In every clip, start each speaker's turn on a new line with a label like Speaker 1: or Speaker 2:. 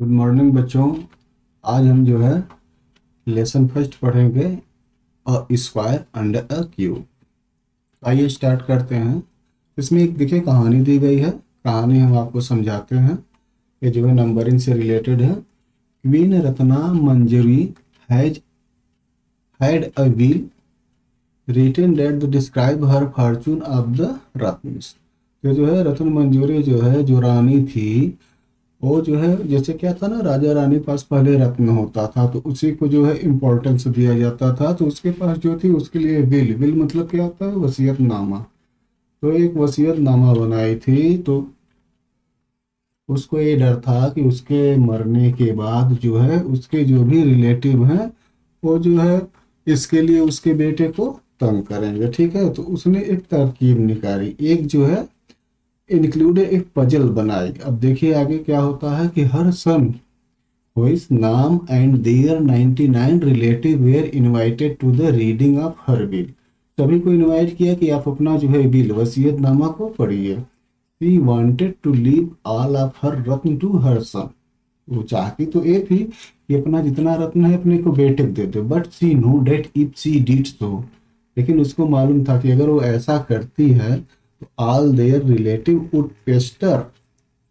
Speaker 1: Good morning बच्चों। आज हम जो है लेसन फर्स्ट पढ़ेंगे a square under a cube. आइए स्टार्ट करते हैं। इसमें एक देखिए कहानी दी गई है। कहानी हम आपको समझाते हैं। ये जो है नंबरिंग से रिलेटेड है। Queen Ratna Manjari has had a will written that describe her fortune of the रत्न्स। तो जो है रत्न मंजूरी जो है जो रानी थी, वो जो है जैसे क्या था ना, राजा रानी पास पहले रत्न होता था तो उसी को जो है इम्पोर्टेंस दिया जाता था। तो उसके पास जो थी उसके लिए विल विल मतलब क्या होता है, वसीयतनामा। तो एक वसीयतनामा बनाई थी। तो उसको ये डर था कि उसके मरने के बाद जो है उसके जो भी रिलेटिव हैं वो जो है इसके लिए उसके बेटे को तंग करेंगे। ठीक है, तो उसने एक तरकीब निकाली, एक जो है इंक्लूड एक पजल बनाई। अब देखिए आगे क्या होता है कि हर सन whose name and their 99 relative were invited to the reading of her will। सभी को इनवाइट किया कि आप अपना जो है बिल वसीयतनामा को पढ़िए। She wanted to leave all of her Ratna to her son। वो चाहती तो ये थी कि अपना जितना रत्न है अपने को बेटे को दे दे, but she know that if she did so. लेकिन उसको मालूम था कि अगर वो ऐसा करती है तो all there relative would Pasteur,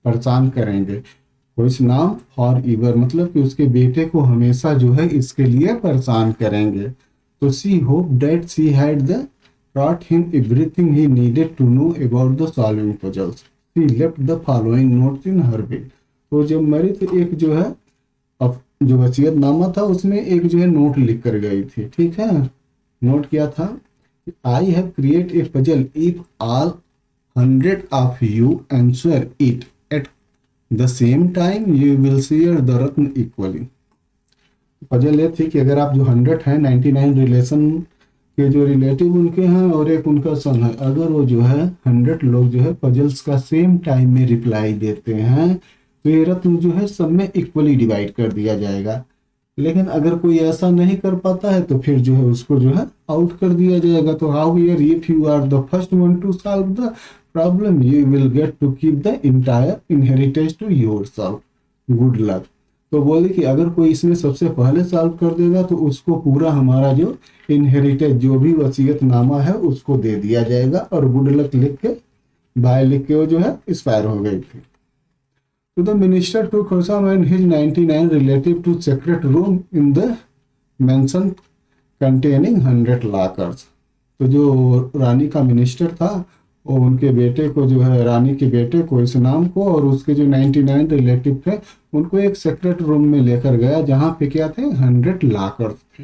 Speaker 1: परेशान करेंगे। कुछ नाम फॉर ईवर मतलब कि उसके बेटे को हमेशा जो है इसके लिए परेशान करेंगे। तो she hope that she had the taught him everything he needed to know about the solving puzzles। She left the following notes in her will। तो जब मरी तो एक जो है अब जो वसीयतनामा था उसमें एक जो है नोट लिख कर गई थी। ठीक है, नोट क्या था, I have create a puzzle if all 100 of you answer it at the same time you will share the Ratna equally. Puzzle ये थी कि अगर आप जो 100 हैं, 99 रिलेशन के जो रिलेटिव उनके हैं और एक उनका सन है, अगर वो जो है 100 लोग जो है पजल्स का सेम टाइम में रिप्लाई देते हैं तो ये रत्न जो है सब में इक्वली डिवाइड कर दिया जाएगा। लेकिन अगर कोई ऐसा नहीं कर पाता है तो फिर जो है उसको जो है आउट कर दिया जाएगा। तो how here if you are the first one to solve the problem you will get to keep the entire inheritance to yourself, good luck. तो बोले कि अगर कोई इसमें सबसे पहले सॉल्व कर देगा तो उसको पूरा हमारा जो इनहेरिटेंस जो भी वसीयतनामा है उसको दे दिया जाएगा। और गुड लक लिख के बाय लिख के वो जो है एक्सपायर हो गई थी। तो the minister took Hosam and his 99 relative to secret room in the mansion containing 100 lockers। तो जो रानी का मिनिस्टर था वो उनके बेटे को जो है, रानी के बेटे को, इस नाम को और उसके जो 99 रिलेटिव थे उनको एक सेक्रेट रूम में लेकर गया जहाँ पे क्या थे, 100 लॉकर्स थे।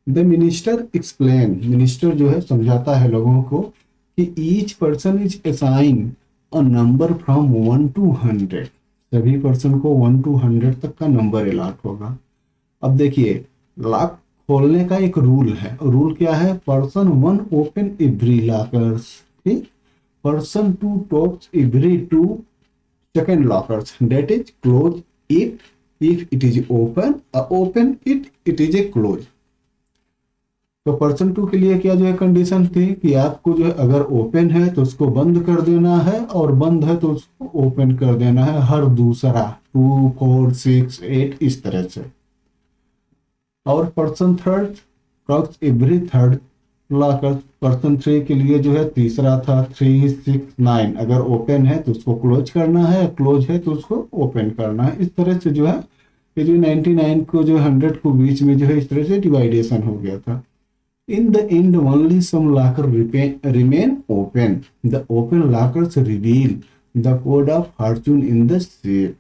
Speaker 1: द मिनिस्टर एक्सप्लेन, मिनिस्टर जो है समझाता है लोगों को कि each person is assign a number from 1 to 100। सभी पर्सन को 1 to 100 तक का नंबर अलॉट होगा। अब देखिए लॉक खोलने का एक रूल है। रूल क्या है, पर्सन 1 ओपन एवरी लॉकर्स, ठीक, person 2 talks every 2 second lockers, that is close it if it is open, open it is A close. तो पर्सन 2 के लिए क्या जो है कंडीशन थी कि आपको जो है अगर ओपन है तो उसको बंद कर देना है और बंद है तो उसको ओपन कर देना है, हर दूसरा 2 4 6 8 इस तरह से। और person third talks every third locker, person 3 के लिए जो है तीसरा था 3 6 9, अगर ओपन है तो उसको क्लोज करना है, क्लोज है तो उसको ओपन करना है। इस तरह से जो है ये जो 99 को जो 100 को बीच में जो है इस तरह से डिवाइडेशन हो गया था। In the end, only some lockers remain open. The open lockers reveal the code of fortune in the safe।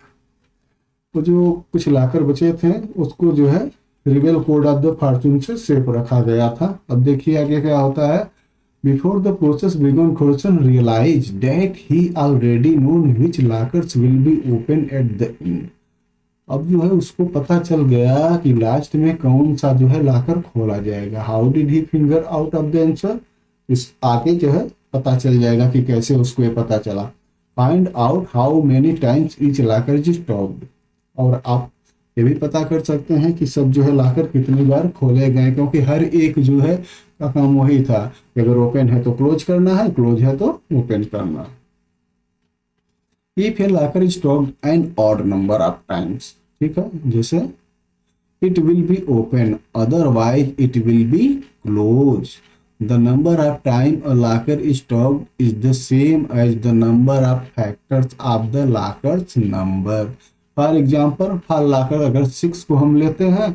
Speaker 1: तो जो कुछ लॉकर बचे थे उसको जो है reveal code of the fortune से सेफ रखा गया था। अब देखिए आगे क्या होता है। बिफोर द प्रोसेस बिगन खोर्सन realise that he already known which lockers will be open at the end. अब जो है उसको पता चल गया कि लास्ट में कौन सा जो है लॉकर खोला जाएगा। How did he finger out of the answer, इस आगे जो है पता चल जाएगा कि कैसे उसको ये पता चला। Find out how many times each locker is topped. और आप ये भी पता कर सकते हैं कि सब जो है लॉकर कितनी बार खोले गए, क्योंकि हर एक जो है का काम वही था कि अगर ओपन है तो क्लोज करना है, क्लोज है तो ओपन करना है। If a locker is stocked an odd number of times, ठीक है, जैसे it will be open, otherwise it will be closed. The number of time a locker is stocked is the same as the number of factors of the locker's number. For example, for locker अगर 6 को हम लेते हैं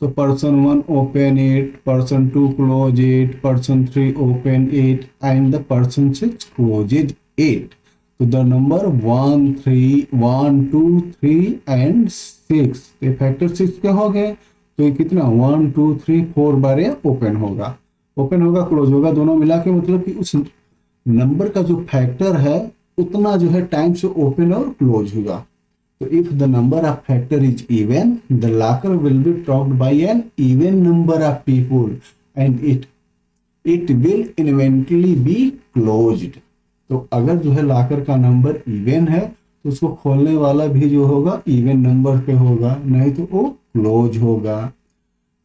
Speaker 1: तो person 1 open 8, person 2 close 8, person 3 open 8 and the person 6 closes 8. तो the number 1 3 1 2 3 and 6, ये factor 6 के हो गए, तो ये कितना 1 2 3 4 बार ये ओपन होगा क्लोज होगा, दोनों मिला के मतलब कि उस नंबर का जो फैक्टर है उतना जो है टाइम से ओपन और क्लोज होगा। तो if the number of factor is even, the locker will be touched by an even number of people and it will eventually be closed. तो अगर जो है लॉकर का नंबर इवन है तो उसको खोलने वाला भी जो होगा इवन नंबर पे होगा, नहीं तो वो क्लोज होगा।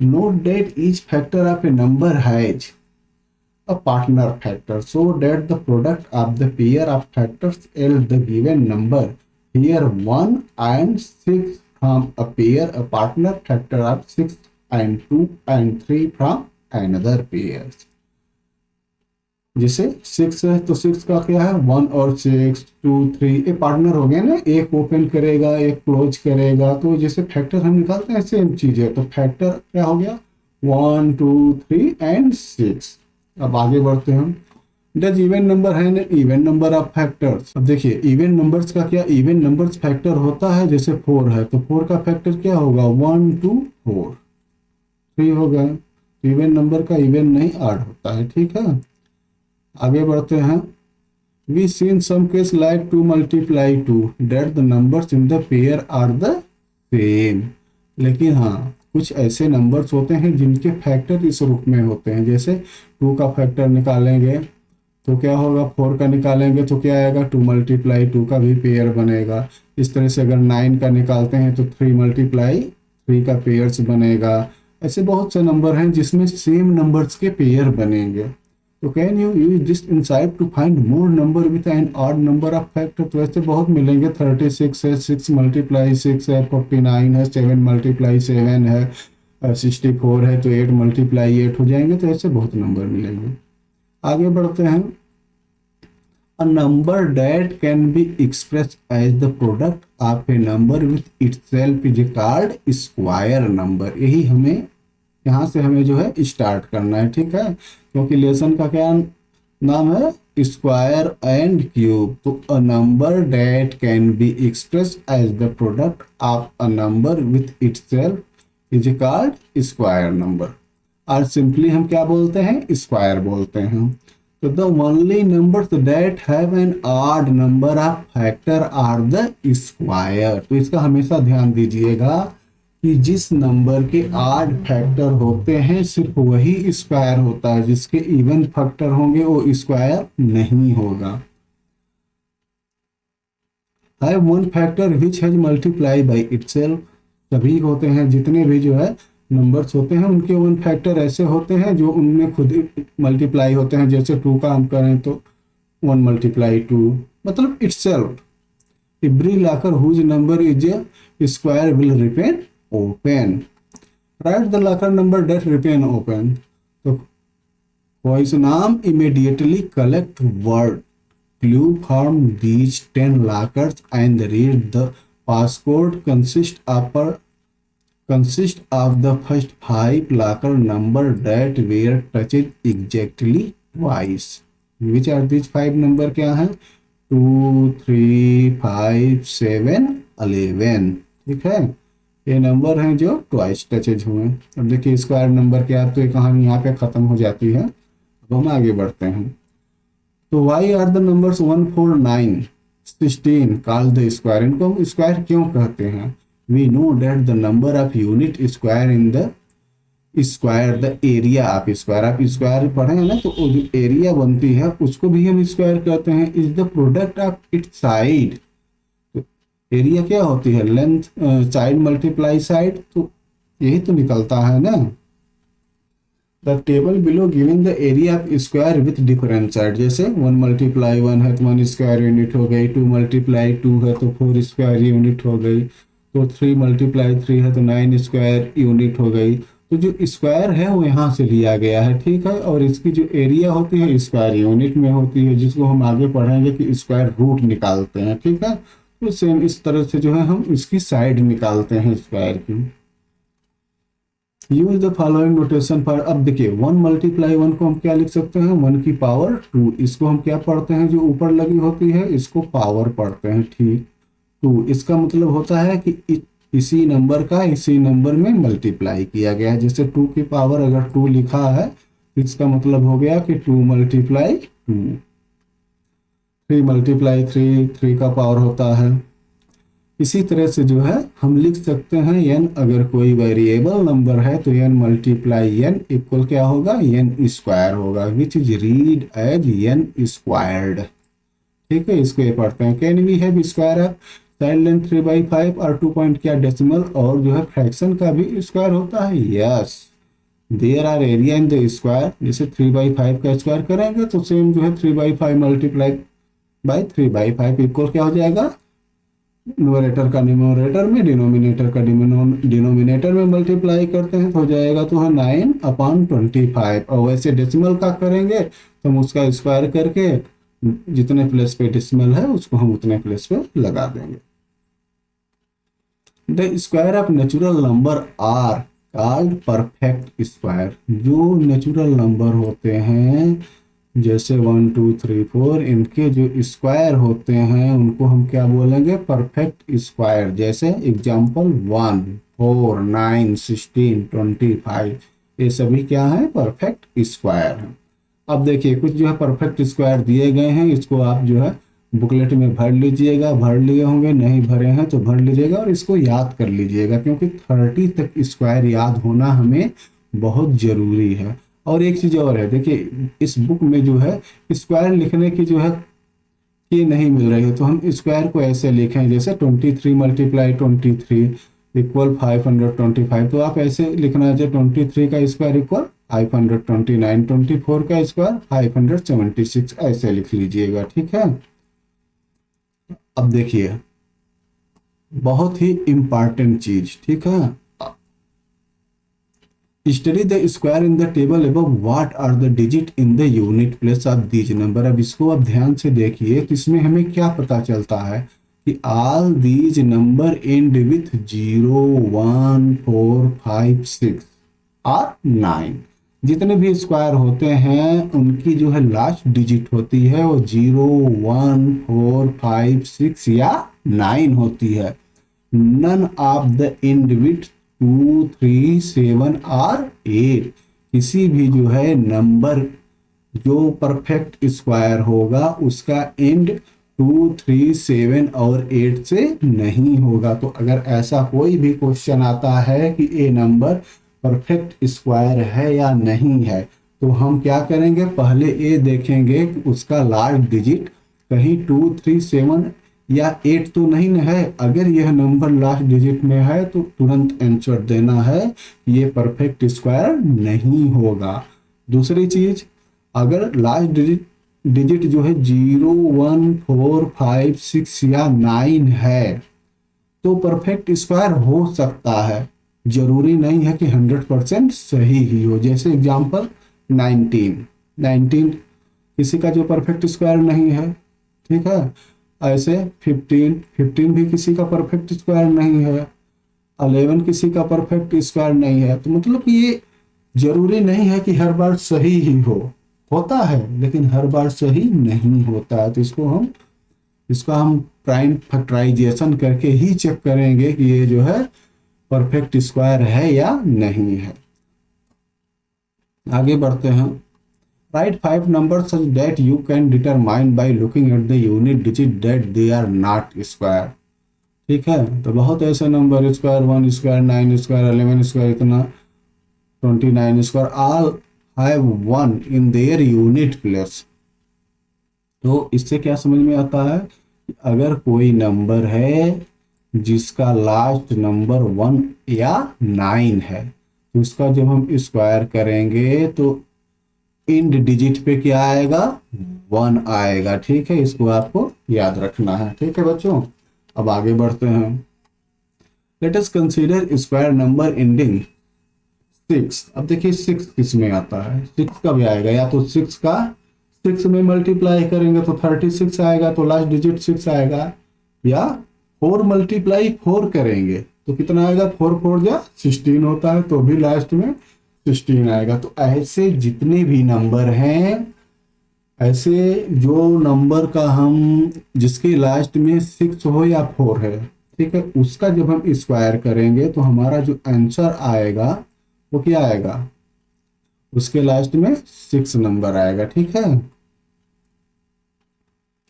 Speaker 1: Note that each factor of a number has a partner factor so that the product of the pair of factors L the given number here 1 and 6 from a pair a partner factor of 6 and 2 and 3 from another pair. जैसे 6 है तो 6 का क्या है 1 और 6 2 3 ये partner हो गए ना, एक ओपन करेगा एक क्लोज करेगा, तो जैसे फैक्टर हम निकालते हैं सेम चीज है। तो फैक्टर क्या हो गया 1 2 3 एंड 6। अब आगे बढ़ते हैं हम, डज इवन नंबर है ना इवन नंबर ऑफ फैक्टर्स। अब देखिए इवन नंबर्स का क्या, इवन नंबर्स फैक्टर होता है, जैसे 4 है तो 4 का फैक्टर क्या होगा 1 2 4 3 हो गए। इवन नंबर का इवन नहीं ऐड होता है, ठीक है। आगे बढ़ते हैं, we see in some case like 2 multiply 2 that the numbers in the pair are the same. लेकिन हाँ कुछ ऐसे नंबर्स होते हैं जिनके फैक्टर इस रूप में होते हैं, जैसे 2 का फैक्टर निकालेंगे तो क्या होगा 4 का निकालेंगे तो क्या आएगा 2 मल्टीप्लाई 2 का भी पेयर बनेगा। इस तरह से अगर 9 का निकालते हैं तो 3 मल्टीप्लाई 3 का पेयर्स बनेगा। ऐसे बहुत से नंबर हैं जिसमें सेम नंबर्स के पेयर बनेंगे। तो can you use this insight to find more number with an odd number of factor. तो ऐसे बहुत मिलेंगे, 36 है 6 मल्टीप्लाई 6 है 49 है 7 मल्टीप्लाई 7 है 64 है तो 8 मल्टीप्लाई 8 हो जाएंगे। तो ऐसे बहुत नंबर मिलेंगे। आगे बढ़ते हैं, a number that can be express as the product of a number with itself is called square number. यही हमें यहाँ से हमें जो है स्टार्ट करना है, ठीक है, क्योंकि लेसन का क्या नाम है स्क्वायर एंड क्यूब। तो a number that can be express as the product of a number with itself is called square number, और सिंपली हम क्या बोलते हैं स्क्वायर बोलते हैं। तो the only numbers that have an odd number of factor are the square. तो इसका हमेशा ध्यान दीजिएगा कि जिस नंबर के ऑड फैक्टर होते हैं सिर्फ वही स्क्वायर होता है, जिसके इवन फैक्टर होंगे वो स्क्वायर नहीं होगा। Have one factor which has multiply by itself. सभी होते हैं जितने भी जो है नंबर्स होते हैं उनके वन फैक्टर ऐसे होते हैं जो उनमें खुद ही मल्टीप्लाई होते हैं। जैसे 2 का हम करें तो 1 मल्टीप्लाई 2 मतलब itself. Every locker whose number is a square will remain open. Right the locker number that remain open. तो वॉइस नाम immediately collect word clue from these 10 lockers and read the passcode consist of the first 5 locker number that were touched exactly twice. Which are these 5 number क्या हैं 2 3 5 7 11। ठीक है, ये number हैं जो twice touches हुए। अब देखिए स्क्वायर नंबर क्या, तो ये कहानी यहाँ पे ख़त्म हो जाती है। अब हम आगे बढ़ते हैं। तो why are the numbers 1 4 9 16 call the square. इनको हम स्क्वायर क्यों कहते हैं? We know that the number of unit square in the square the area of square आप स्क्वायर पढ़े हैं ना, तो जो एरिया बनती है उसको भी हम स्क्वायर कहते हैं। Is the product of its side. तो एरिया क्या होती है लेंथ साइड मल्टीप्लाई साइड, तो यही तो निकलता है ना। The table below given the area of square with different side, जैसे 1 मल्टीप्लाई 1 है तो 1 स्क्वायर यूनिट हो गई, 2 मल्टीप्लाई 2 है तो 4 स्क्वायर यूनिट हो गई, तो 3 मल्टीप्लाई 3 है तो 9 स्क्वायर यूनिट हो गई। तो जो स्क्वायर है वो यहाँ से लिया गया है, ठीक है। और इसकी जो एरिया होती है स्क्वायर यूनिट में होती है, जिसको हम आगे पढ़ेंगे कि स्क्वायर रूट निकालते हैं, ठीक है। तो सेम इस तरह से जो है हम इसकी साइड निकालते हैं स्क्वायर की। Use the following notation for, अब देखिए 1 मल्टीप्लाई 1 को हम क्या लिख सकते हैं, 1 की पावर 2, इसको हम क्या पढ़ते हैं, जो ऊपर लगी होती है इसको पावर पढ़ते हैं, ठीक। 2 इसका मतलब होता है कि इसी नंबर का इसी नंबर में मल्टीप्लाई किया गया है। जैसे 2 की पावर अगर 2 लिखा है तो इसका मतलब हो गया कि 2 मल्टीप्लाई 2। 3 मल्टीप्लाई 3, 3 का पावर होता है। इसी तरह से जो है हम लिख सकते हैं n, अगर कोई वेरिएबल नंबर है तो n मल्टीप्लाई n इक्वल क्या होगा, n स्क्वायर होगा, which is read as n squared, ठीक है। इसको ये पढ़ते हैं। Can we have square of side length 3/5 और 2 पॉइंट क्या डेसिमल, और जो है फ्रैक्शन का भी स्क्वायर होता है, yes. There are area in the square, जैसे 3/5 का स्क्वायर करेंगे तो सेम जो है 3/5 मल्टीप्लाई बाई 3/5 इक्वल क्या हो जाएगा, न्यूमरेटर का न्यूमरेटर में, डिनोमिनेटर का डिनोमिनेटर में मल्टीप्लाई करते हैं तो हो जाएगा तो है 9/25। और वैसे डेसिमल का करेंगे तो हम उसका स्क्वायर करके जितने प्लेस पे डेसिमल है उसको हम उतने प्लेस पे लगा देंगे। The square of natural number are called perfect square, जो नेचुरल नंबर होते हैं जैसे 1 2 3 4, इनके जो स्क्वायर होते हैं उनको हम क्या बोलेंगे, परफेक्ट स्क्वायर। जैसे एग्जांपल 1 4 9 16 25, ये सभी क्या है, परफेक्ट स्क्वायर हैं। अब देखिए कुछ जो है परफेक्ट स्क्वायर दिए गए हैं, इसको आप जो है बुकलेट में भर लीजिएगा, भर लिए होंगे, नहीं भरे हैं तो भर लीजिएगा और इसको याद कर लीजिएगा, क्योंकि 30 तक स्क्वायर याद होना हमें बहुत ज़रूरी है। और एक चीज़ और है, देखिए इस बुक में जो है स्क्वायर लिखने की जो है ये नहीं मिल रही है, तो हम स्क्वायर को ऐसे लिखें, जैसे 23 मल्टीप्लाई 23 इक्वल 525, तो आप ऐसे लिखना है, 23 का स्क्वायर इक्वल 529, 24 का स्क्वायर 576, ऐसे लिख लीजिएगा, ठीक है। अब देखिए बहुत ही इंपॉर्टेंट चीज, ठीक है, study the square in the table above, what are the digit in the unit place of these number. अब इसको आप ध्यान से देखिए तो इसमें हमें क्या पता चलता है कि all these number and with 0 1 4 5 6 और 9, जितने भी स्क्वायर होते हैं उनकी जो है लास्ट डिजिट होती है वो 0 1 4 5 6 या 9 होती है। None of the end with 2 3 7 और 8, किसी भी जो है नंबर जो परफेक्ट स्क्वायर होगा उसका एंड 2 3 7 और 8 से नहीं होगा। तो अगर ऐसा कोई भी क्वेश्चन आता है कि ये नंबर परफेक्ट स्क्वायर है या नहीं है, तो हम क्या करेंगे, पहले ये देखेंगे कि उसका लास्ट डिजिट कहीं 2 3 7 या 8 तो नहीं न है। अगर यह नंबर लास्ट डिजिट में है तो तुरंत आंसर देना है कि ये परफेक्ट स्क्वायर नहीं होगा। दूसरी चीज, अगर लास्ट डिजिट जो है 0 1 4 5 6 या 9 है तो परफेक्ट स्क्वायर हो सकता है, जरूरी नहीं है कि 100% सही ही हो। जैसे एग्जांपल 19 किसी का जो परफेक्ट स्क्वायर नहीं है, ठीक है। ऐसे 15 भी किसी का परफेक्ट स्क्वायर नहीं है, 11 किसी का परफेक्ट स्क्वायर नहीं है। तो मतलब ये जरूरी नहीं है कि हर बार सही ही होता है, लेकिन हर बार सही नहीं होता है। तो इसका हम प्राइम फैक्टराइजेशन करके ही चेक करेंगे कि ये जो है परफेक्ट स्क्वायर है या नहीं है। आगे बढ़ते हैं। Right 5 numbers such that you can determine by looking at the unit digit that they are not square, ठीक है। तो बहुत ऐसे number square 1 square 9 square 11 square इतना 29 square all have 1 in their unit place। तो इससे क्या समझ में आता है, अगर कोई नंबर है जिसका लास्ट नंबर 1 या 9 है तो इसका जब हम स्क्वायर करेंगे तो इंड डिजिट पे क्या आएगा, 1 आएगा। ठीक है, इसको आपको याद रखना है। ठीक है बच्चों, अब आगे बढ़ते हैं। Let us consider square number ending 6। अब देखिए 6 किस में आता है, 6 कब आएगा, या तो 6 का 6 में मल्टीप्लाई करेंगे तो 36 आएगा, तो लास्ट डिजिट 6 आएगा, या 4 मल्टीप्लाई 4 करेंगे तो कितना आएगा, 4 4 जा 16 होता है, तो भी लास्ट में 16 आएगा। तो ऐसे जितने भी नंबर हैं, ऐसे जो नंबर का हम जिसके लास्ट में 6 हो या 4 है, ठीक है, उसका जब हम स्क्वायर करेंगे तो हमारा जो आंसर आएगा वो क्या आएगा, उसके लास्ट में 6 नंबर आएगा। ठीक है,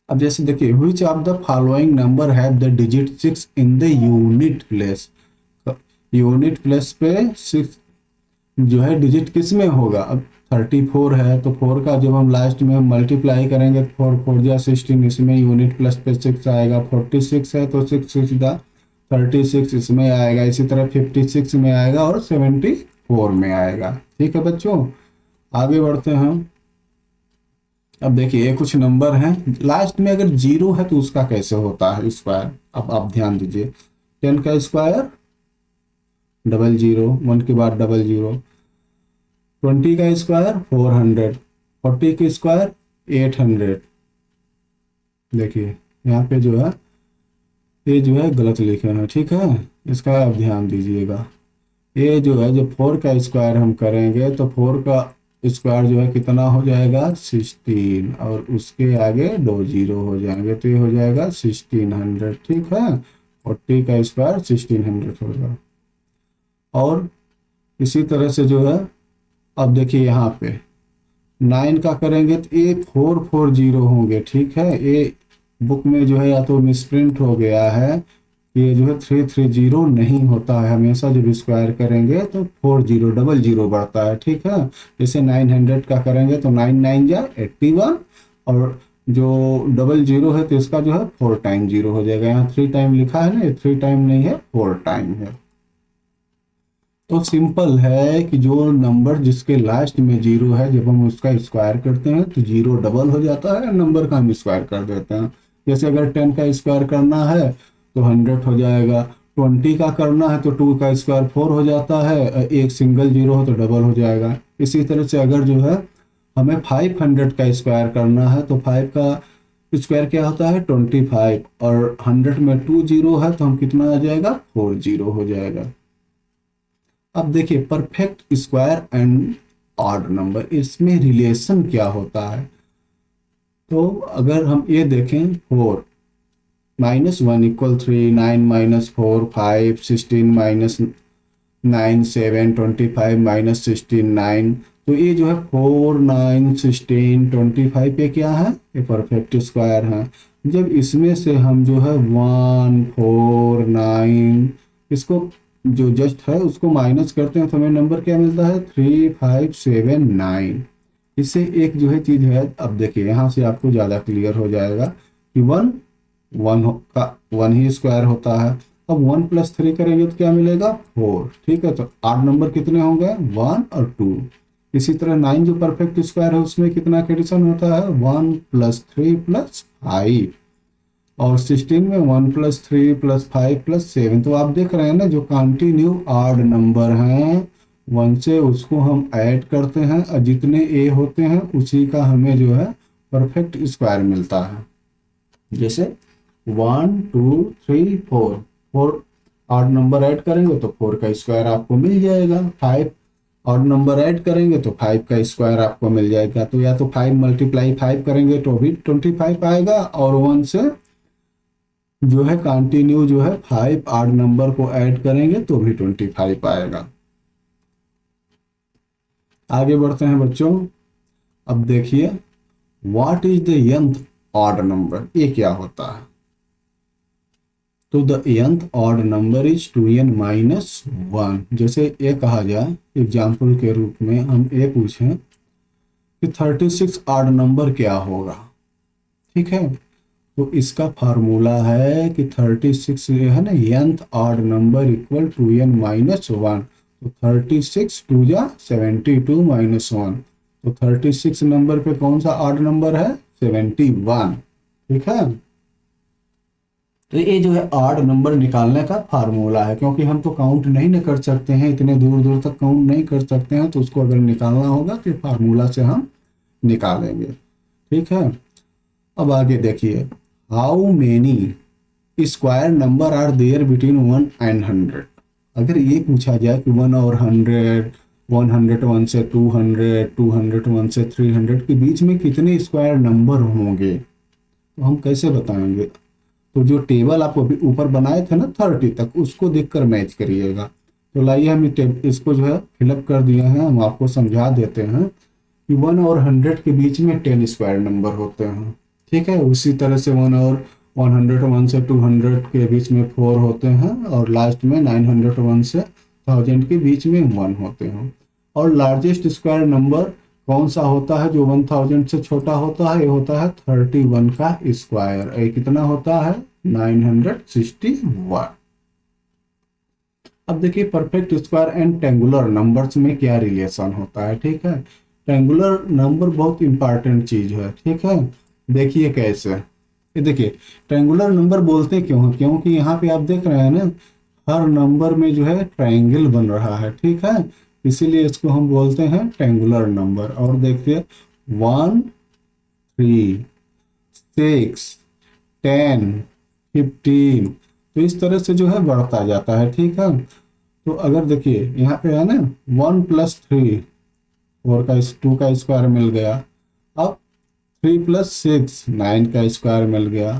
Speaker 1: अब जैसे देखिए, which of the following number have the digit 6 in the unit place. Unit place पे 6 जो है डिजिट किस में होगा, अब 34 है तो 4 का जब हम लास्ट में मल्टीप्लाई करेंगे, 4 4 जा 16, इसमें यूनिट प्लस पे 6 आएगा। 46 है तो 6 6 जा 36 इसमें आएगा, इसी तरह 56 में आएगा और 74 में आएगा। ठीक है बच्चों, आगे बढ़ते हैं। अब देखिए ये कुछ नंबर हैं, लास्ट में अगर 0 है तो उसका कैसे होता है स्क्वायर। अब आप ध्यान दीजिए, 10 का स्क्वायर 00, 1 के बाद 00, 20 का स्क्वायर 400, 40 का स्क्वायर 800। देखिए यहाँ पे जो है ये जो है गलत लिखे हैं। ठीक है, इसका आप ध्यान दीजिएगा। ये जो है जब 4 का स्क्वायर हम करेंगे तो 4 का स्क्वायर जो है कितना हो जाएगा, 16, और उसके आगे 2 0 हो जाएंगे तो ये हो जाएगा 1600। ठीक है, 40 का स्क्वायर 1600 होगा। और इसी तरह से जो है, अब देखिए यहाँ पे 9 का करेंगे तो ये 440 होंगे। ठीक है, ये बुक में जो है या तो मिसप्रिंट हो गया है, ये जो है 330 नहीं होता है, हमेशा जब स्क्वायर करेंगे तो 4000 बढ़ता है। ठीक है, जैसे 900 का करेंगे तो 9 9 जा 81, और जो 00 है तो इसका जो है 4 टाइम 0 हो जाएगा। यहाँ 3 टाइम लिखा है ना, ये 3 टाइम नहीं है, 4 टाइम है। तो सिंपल है कि जो नंबर जिसके लास्ट में 0 है, जब हम उसका स्क्वायर करते हैं तो 0 डबल हो जाता है, नंबर का हम स्क्वायर कर देते हैं। जैसे अगर 10 का स्क्वायर करना है तो 100 हो जाएगा, 20 का करना है तो 2 का स्क्वायर 4 हो जाता है, एक सिंगल 0 हो तो डबल हो जाएगा। इसी तरह से अगर जो है हमें 500 का स्क्वायर करना है तो 5 का स्क्वायर क्या होता है, 25, और 100 में 2 0 है तो हम कितना आ जाएगा, 4 0 हो जाएगा। अब देखिए perfect square and odd number, इसमें रिलेशन क्या होता है। तो अगर हम ये देखें, 4 -1 = 3, 9 - 4 5, 16 - 9 7, 25 - 16 9, तो ये जो है 4 9 16 25 पे क्या है, ये परफेक्ट स्क्वायर है। जब इसमें से हम जो है 1 4 9 इसको जो जस्ट है उसको माइनस करते हैं तो हमें नंबर क्या मिलता है, 3 5 7 9। इससे एक जो है चीज़ है, अब देखिए यहाँ से आपको ज़्यादा क्लियर हो जाएगा कि 1 का 1 ही स्क्वायर होता है। अब 1 + 3 करेंगे तो क्या मिलेगा, 4। ठीक है, तो 8 नंबर कितने होंगे, 1 और 2। इसी तरह 9 जो परफेक्ट स्क्वायर है उसमें कितना एडिशन होता है, 1 + 3 + 5, और 16 में 1 + 3 + 5 + 7। तो आप देख रहे हैं ना, जो कंटिन्यू ऑड नंबर हैं 1 से उसको हम ऐड करते हैं, और जितने ए होते हैं उसी का हमें जो है परफेक्ट स्क्वायर मिलता है। जैसे 1 2 3 4, 4 ऑड नंबर ऐड करेंगे तो 4 का स्क्वायर आपको मिल जाएगा। 5 ऑड नंबर ऐड करेंगे तो 5 का स्क्वायर आपको मिल जाएगा। तो या तो 5 × 5 करेंगे तो भी 25 आएगा, और 1 से जो है कंटिन्यू जो है 5 ऑड नंबर को ऐड करेंगे तो भी 25 आएगा। आगे बढ़ते हैं बच्चों। अब देखिए, what is the nth odd number, ये क्या होता है। तो the nth odd number is 2n - 1। जैसे ये कहा जाए एग्जाम्पल के रूप में, हम ये पूछें कि 36 ऑड नंबर क्या होगा। ठीक है, तो इसका फार्मूला है कि 36 है ना, nth ऑड नंबर = 2n - 1। तो 36 2 जा 72 माइनस 1, तो 36 नंबर पे कौन सा ऑड नंबर है? 71। ठीक है, तो ये जो है ऑड नंबर निकालने का फार्मूला है, क्योंकि हम तो काउंट नहीं न कर सकते हैं, इतने दूर दूर तक काउंट नहीं कर सकते हैं, तो उसको अगर निकालना होगा तो फार्मूला से हम निकालेंगे। ठीक है, अब आगे देखिए, how many square number are there between 1 and 100। अगर ये पूछा जाए कि 1 और 100, 101 से 200, 201 से 300 के बीच में कितने स्क्वायर नंबर होंगे, तो हम कैसे बताएंगे? तो जो टेबल आपको अभी ऊपर बनाए थे ना 30 तक, उसको देखकर मैच करिएगा। तो लाइए हम इसको जो है फिलअप कर दिए हैं, हम आपको समझा देते हैं कि 1 और 100 के बीच में 10 स्क्वायर नंबर होते हैं। ठीक है, उसी तरह से 1 और 101 से 200 के बीच में 4 होते हैं, और लास्ट में 901 से 1000 के बीच में 1 होते हैं। और लार्जेस्ट स्क्वायर नंबर कौन सा होता है जो 1000 से छोटा होता है? ये होता है 31 का स्क्वायर। ये कितना होता है? 961। अब देखिए, perfect square and triangular numbers में क्या रिलेशन होता है। ठीक है, ट्रायंगुलर नंबर बहुत इंपॉर्टेंट चीज है। ठीक है, देखिए कैसे, ये देखिए ट्रायंगुलर नंबर बोलते क्यों हैं? क्योंकि यहाँ पे आप देख रहे हैं ना, हर नंबर में जो है ट्रायंगल बन रहा है। ठीक है, इसीलिए इसको हम बोलते हैं ट्रायंगुलर नंबर। और देखिए 1 3 6 10 15, तो इस तरह से जो है बढ़ता जाता है। ठीक है, तो अगर देखिए यहाँ पे है ना 1 + 3 4 का 2 का स्क्वायर मिल गया। अब 3 + 6 9 का स्क्वायर मिल गया।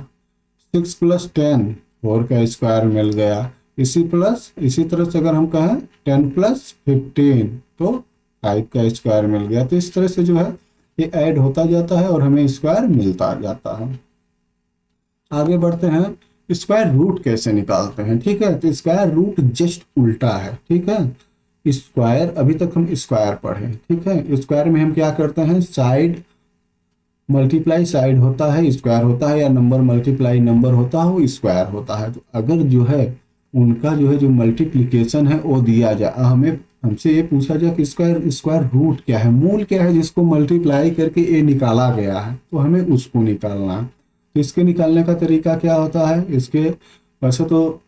Speaker 1: 6 + 10 4 का स्क्वायर मिल गया। इसी तरह से अगर हम कहें 10 + 15 तो 5 का स्क्वायर मिल गया। तो इस तरह से जो है ये ऐड होता जाता है और हमें स्क्वायर मिलता जाता है। आगे बढ़ते हैं, स्क्वायर रूट कैसे निकालते हैं। ठीक है, तो स्क्वायर रूट जस्ट उल्टा है। ठीक है, स्क्वायर अभी तक हम स्क्वायर पढ़े। ठीक है, स्क्वायर में हम क्या करते हैं, साइड मल्टीप्लाई साइड होता है स्क्वायर होता है, या नंबर मल्टीप्लाई नंबर होता है वो स्क्वायर होता है। तो अगर जो है उनका जो है जो मल्टीप्लिकेशन है वो दिया जाए, हमें हमसे ये पूछा जाए कि स्क्वायर रूट क्या है, मूल क्या है जिसको मल्टीप्लाई करके ये निकाला गया है, तो हमें उसको निकालना है। तो इसके निकालने का तरीका क्या होता है? इसके वैसे तो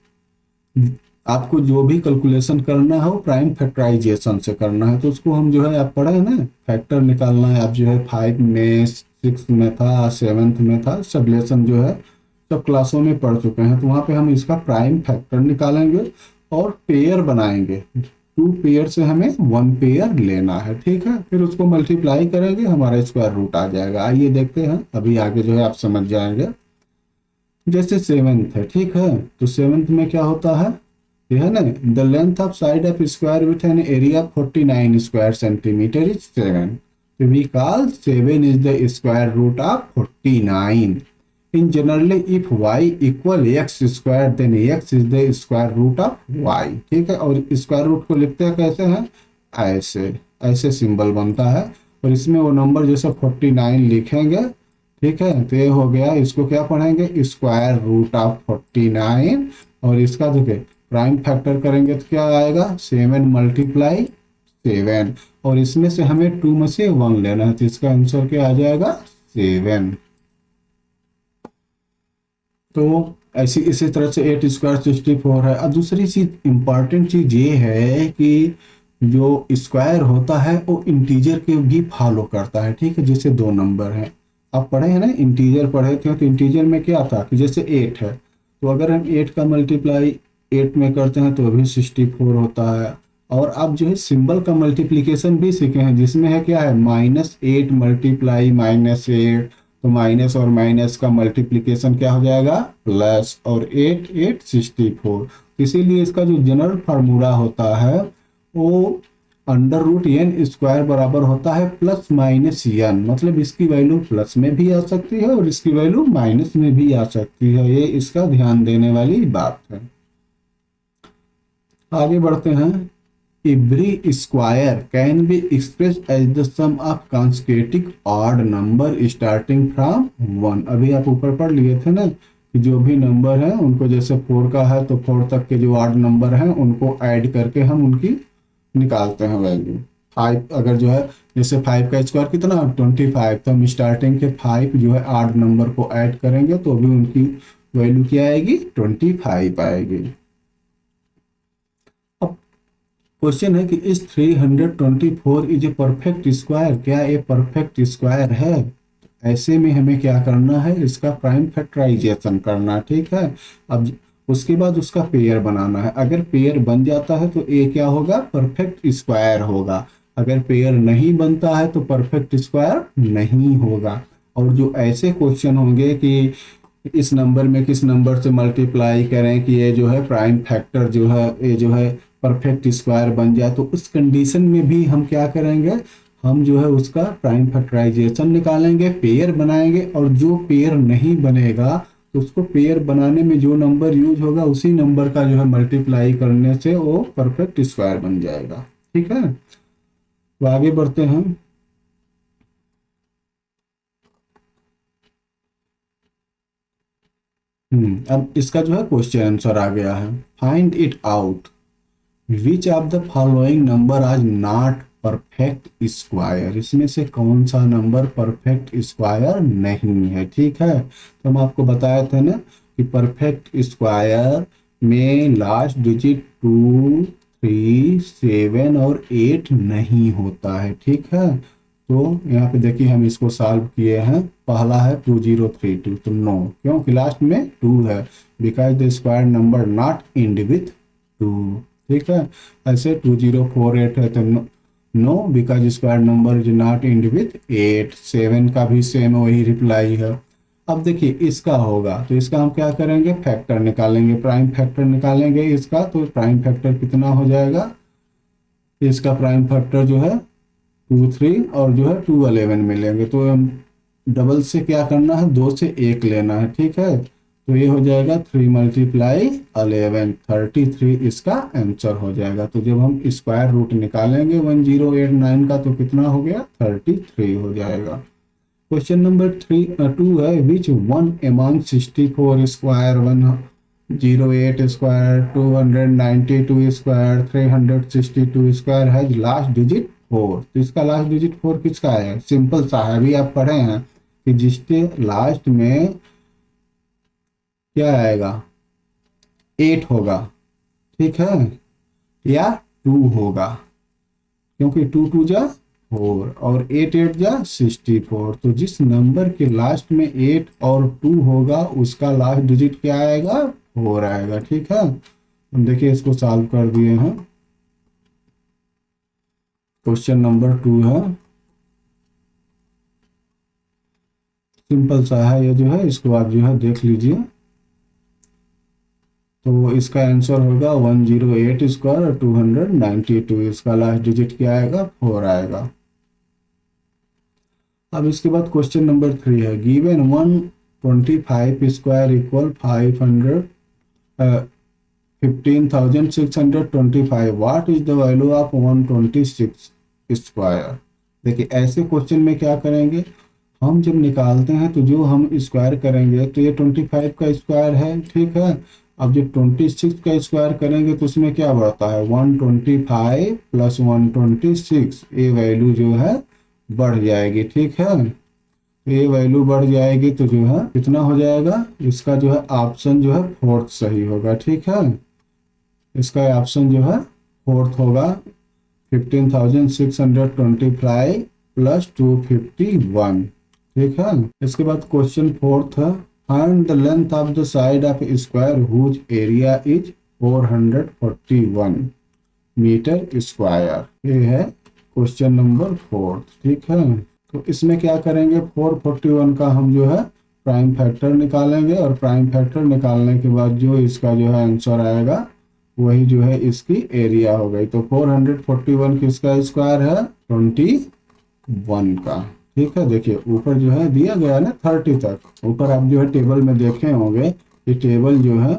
Speaker 1: आपको जो भी कैलकुलेशन करना है वो प्राइम फैक्टराइजेशन से करना है। तो उसको हम जो है आप पढ़े हैं ना, फैक्टर निकालना है। आप जो है 5 में 6 में था, 7th में था, सब लेसन जो है सब क्लासों में पढ़ चुके हैं। तो वहाँ पे हम इसका प्राइम फैक्टर निकालेंगे और पेयर बनाएंगे। 2 पेयर से हमें 1 पेयर लेना है। ठीक है, फिर उसको मल्टीप्लाई करेंगे, हमारा स्क्वायर रूट आ जाएगा। आइए देखते हैं, अभी आगे जो है आप समझ जाएंगे। जैसे 7th है, ठीक है, तो 7th में क्या होता है, ये है ना, the length of side of square with an area 49 square centimeter is 7। तो we call 7 is the square root of 49। In generally if y equal x square then x is the square root of y। ठीक है, और square root को लिखते हैं कैसे हैं, ऐसे ऐसे सिंबल बनता है, और इसमें वो नंबर जैसे 49 लिखेंगे। ठीक है, तो ये हो गया, इसको क्या पढ़ेंगे, स्क्वायर रूट ऑफ 49। और इसका देखिए प्राइम फैक्टर करेंगे तो क्या आएगा, 7 × 7, और इसमें से हमें 2 में से 1 लेना है, तो इसका आंसर क्या आ जाएगा, 7। तो ऐसी इसी तरह से 8 स्क्वायर 64 है। अब दूसरी चीज इंपॉर्टेंट चीज ये है कि जो स्क्वायर होता है वो इंटीजर के भी फॉलो करता है। ठीक है, जैसे 2 नंबर हैं, आप पढ़े हैं ना, इंटीजर पढ़े थे, तो इंटीजर में क्या था कि जैसे 8 है, तो अगर हम 8 का मल्टीप्लाई 8 में करते हैं तो भी 64 होता है। और आप जो है सिंबल का मल्टीप्लिकेशन भी सीखे हैं, जिसमें है क्या है, -8 मल्टीप्लाई -8, तो माइनस और माइनस का मल्टीप्लिकेशन क्या हो जाएगा, प्लस, और 8 8 64। इसीलिए इसका जो जनरल फार्मूला होता है वो √n² बराबर होता है +-n, मतलब इसकी वैल्यू प्लस में भी आ सकती है और इसकी वैल्यू माइनस में भी आ सकती है। ये इसका ध्यान देने वाली बात है। आगे बढ़ते हैं, every square can be express as the sum of consecutive odd number starting from 1। अभी आप ऊपर पढ़ लिए थे ना कि जो भी नंबर है उनको, जैसे 4 का है तो 4 तक के जो ऑड नंबर हैं उनको ऐड करके हम उनकी निकालते हैं वैल्यू। 5 अगर जो है, जैसे 5 का स्क्वायर कितना 25, तो हम स्टार्टिंग के 5 जो है आड नंबर को ऐड करेंगे तो भी उनकी वैल्यू क्या आएगी, 25 आएगी। अब क्वेश्चन है कि इस 324 इज ए परफेक्ट स्क्वायर, क्या ये परफेक्ट स्क्वायर है? ऐसे में हमें क्या करना है, इसका प्राइम फैक्टराइजेशन करना, ठीक है। अब उसके बाद उसका पेयर बनाना है। अगर पेयर बन जाता है तो ये क्या होगा, परफेक्ट स्क्वायर होगा। अगर पेयर नहीं बनता है तो परफेक्ट स्क्वायर नहीं होगा। और जो ऐसे क्वेश्चन होंगे कि इस नंबर में किस नंबर से मल्टीप्लाई करें कि ये जो है प्राइम फैक्टर जो है ये जो है परफेक्ट स्क्वायर बन जाए, तो उस कंडीशन में भी हम क्या करेंगे, हम जो है उसका प्राइम फैक्टराइजेशन निकालेंगे, पेयर बनाएंगे। और जो पेयर नहीं बनेगा तो उसको पेयर बनाने में जो नंबर यूज होगा उसी नंबर का जो है मल्टीप्लाई करने से वो परफेक्ट स्क्वायर बन जाएगा, ठीक है। तो आगे बढ़ते हैं। अब इसका जो है क्वेश्चन आंसर आ गया है। Find it out which of the following number are not perfect square, इसमें से कौन सा नंबर परफेक्ट स्क्वायर नहीं है, ठीक है। तो हम आपको बताए थे ना कि परफेक्ट स्क्वायर में लास्ट डिजिट 2, 3, 7 और 8 नहीं होता है, ठीक है। तो यहाँ पे देखिए हम इसको सॉल्व किए हैं। पहला है 2032, तो नो, क्योंकि लास्ट में 2 है, because the square number not end with 2, ठीक है। ऐसे 2048 है तो no, because square number is not end with 8। 7 का भी सेम वही रिप्लाई है। अब देखिए इसका होगा तो इसका हम क्या करेंगे, फैक्टर निकालेंगे, प्राइम फैक्टर निकालेंगे इसका। तो प्राइम फैक्टर कितना हो जाएगा, इसका प्राइम फैक्टर जो है 2, 3 और जो है 2, 11 मिलेंगे। तो हम डबल से क्या करना है, 2 से 1 लेना है, ठीक है। तो ये हो जाएगा 3 मल्टीप्लाई 11, 33 इसका आंसर हो जाएगा। तो जब हम स्क्वायर रूट निकालेंगे 1089 का तो कितना हो गया, 33 हो जाएगा। क्वेश्चन नंबर 2 है, which one among 64 square, 108 square, 292 square, 362 square है लास्ट डिजिट 4। तो इसका लास्ट डिजिट 4 किसका है, सिंपल सा है, अभी आप पढ़े हैं कि जिसके लास्ट में क्या आएगा, 8 होगा, ठीक है, या 2 होगा, क्योंकि 2 2 जा 4 और 8 8 जा 64। तो जिस नंबर के लास्ट में 8 और 2 होगा उसका लास्ट डिजिट क्या आएगा, 4 आएगा, ठीक है। हम देखिए इसको सॉल्व कर दिए हैं। क्वेश्चन नंबर 2 है, सिंपल सा है ये जो है, इसको आप जो है देख लीजिए। तो इसका आंसर होगा 108 स्क्वायर और 292, इसका लास्ट डिजिट क्या आएगा, 4 आएगा। अब इसके बाद क्वेश्चन नंबर 3 है, given 125 square equal 15,625, what is the value of 126 square. देखिए ऐसे क्वेश्चन में क्या करेंगे, हम जब निकालते हैं तो जो हम स्क्वायर करेंगे तो ये 25 का स्क्वायर है, ठीक है। अब जब 26 का स्क्वायर करेंगे तो उसमें क्या बढ़ता है, 125 प्लस 126, ये वैल्यू जो है बढ़ जाएगी, ठीक है। तो ये वैल्यू बढ़ जाएगी तो जो है कितना हो जाएगा, इसका जो है ऑप्शन जो है 4th सही होगा, ठीक है। इसका ऑप्शन जो है 4th होगा, 15,625 प्लस 251, ठीक है। इसके बाद क्वेश्चन 4th है, find the length of the side of square whose area is 441 meter square. ये है क्वेश्चन नंबर 4, ठीक है। तो इसमें क्या करेंगे, 441 का हम जो है प्राइम फैक्टर निकालेंगे और प्राइम फैक्टर निकालने के बाद जो इसका जो है आंसर आएगा वही जो है इसकी एरिया हो गई। तो 441 किसका स्क्वायर है, 21 का, ठीक है। देखिए ऊपर जो है दिया गया ना 30 तक, ऊपर आप जो है टेबल में देखे होंगे, ये टेबल जो है,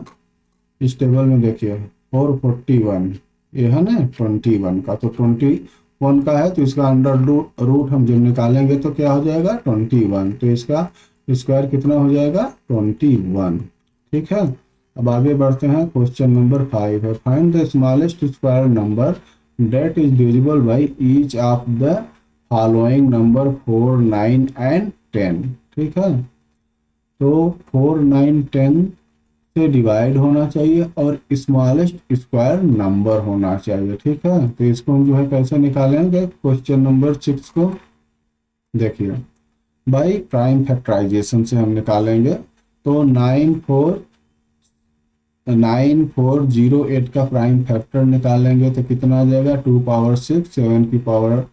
Speaker 1: इस टेबल में देखिए 441 ये है ना 21 का, तो 21 का है तो इसका अंडर रूट हम जब निकालेंगे तो क्या हो जाएगा 21, तो इसका स्क्वायर कितना हो जाएगा 21, ठीक है। अब आगे बढ़ते हैं, क्वेश्चन नंबर 5 है, find the smallest square number that is divisible by each of the following number 4, 9 and 10। ठीक है, तो 4, 9, 10 से डिवाइड होना चाहिए और स्मॉलेस्ट स्क्वायर नंबर होना चाहिए। ठीक है, तो इसको हम जो है कैसे निकालेंगे क्वेश्चन नंबर 6 को, देखिए बाई प्राइम फैक्टराइजेशन से हम निकालेंगे। तो 9408 का प्राइम फैक्टर निकालेंगे तो कितना आ जाएगा, 2 पावर 6, 7 की पावर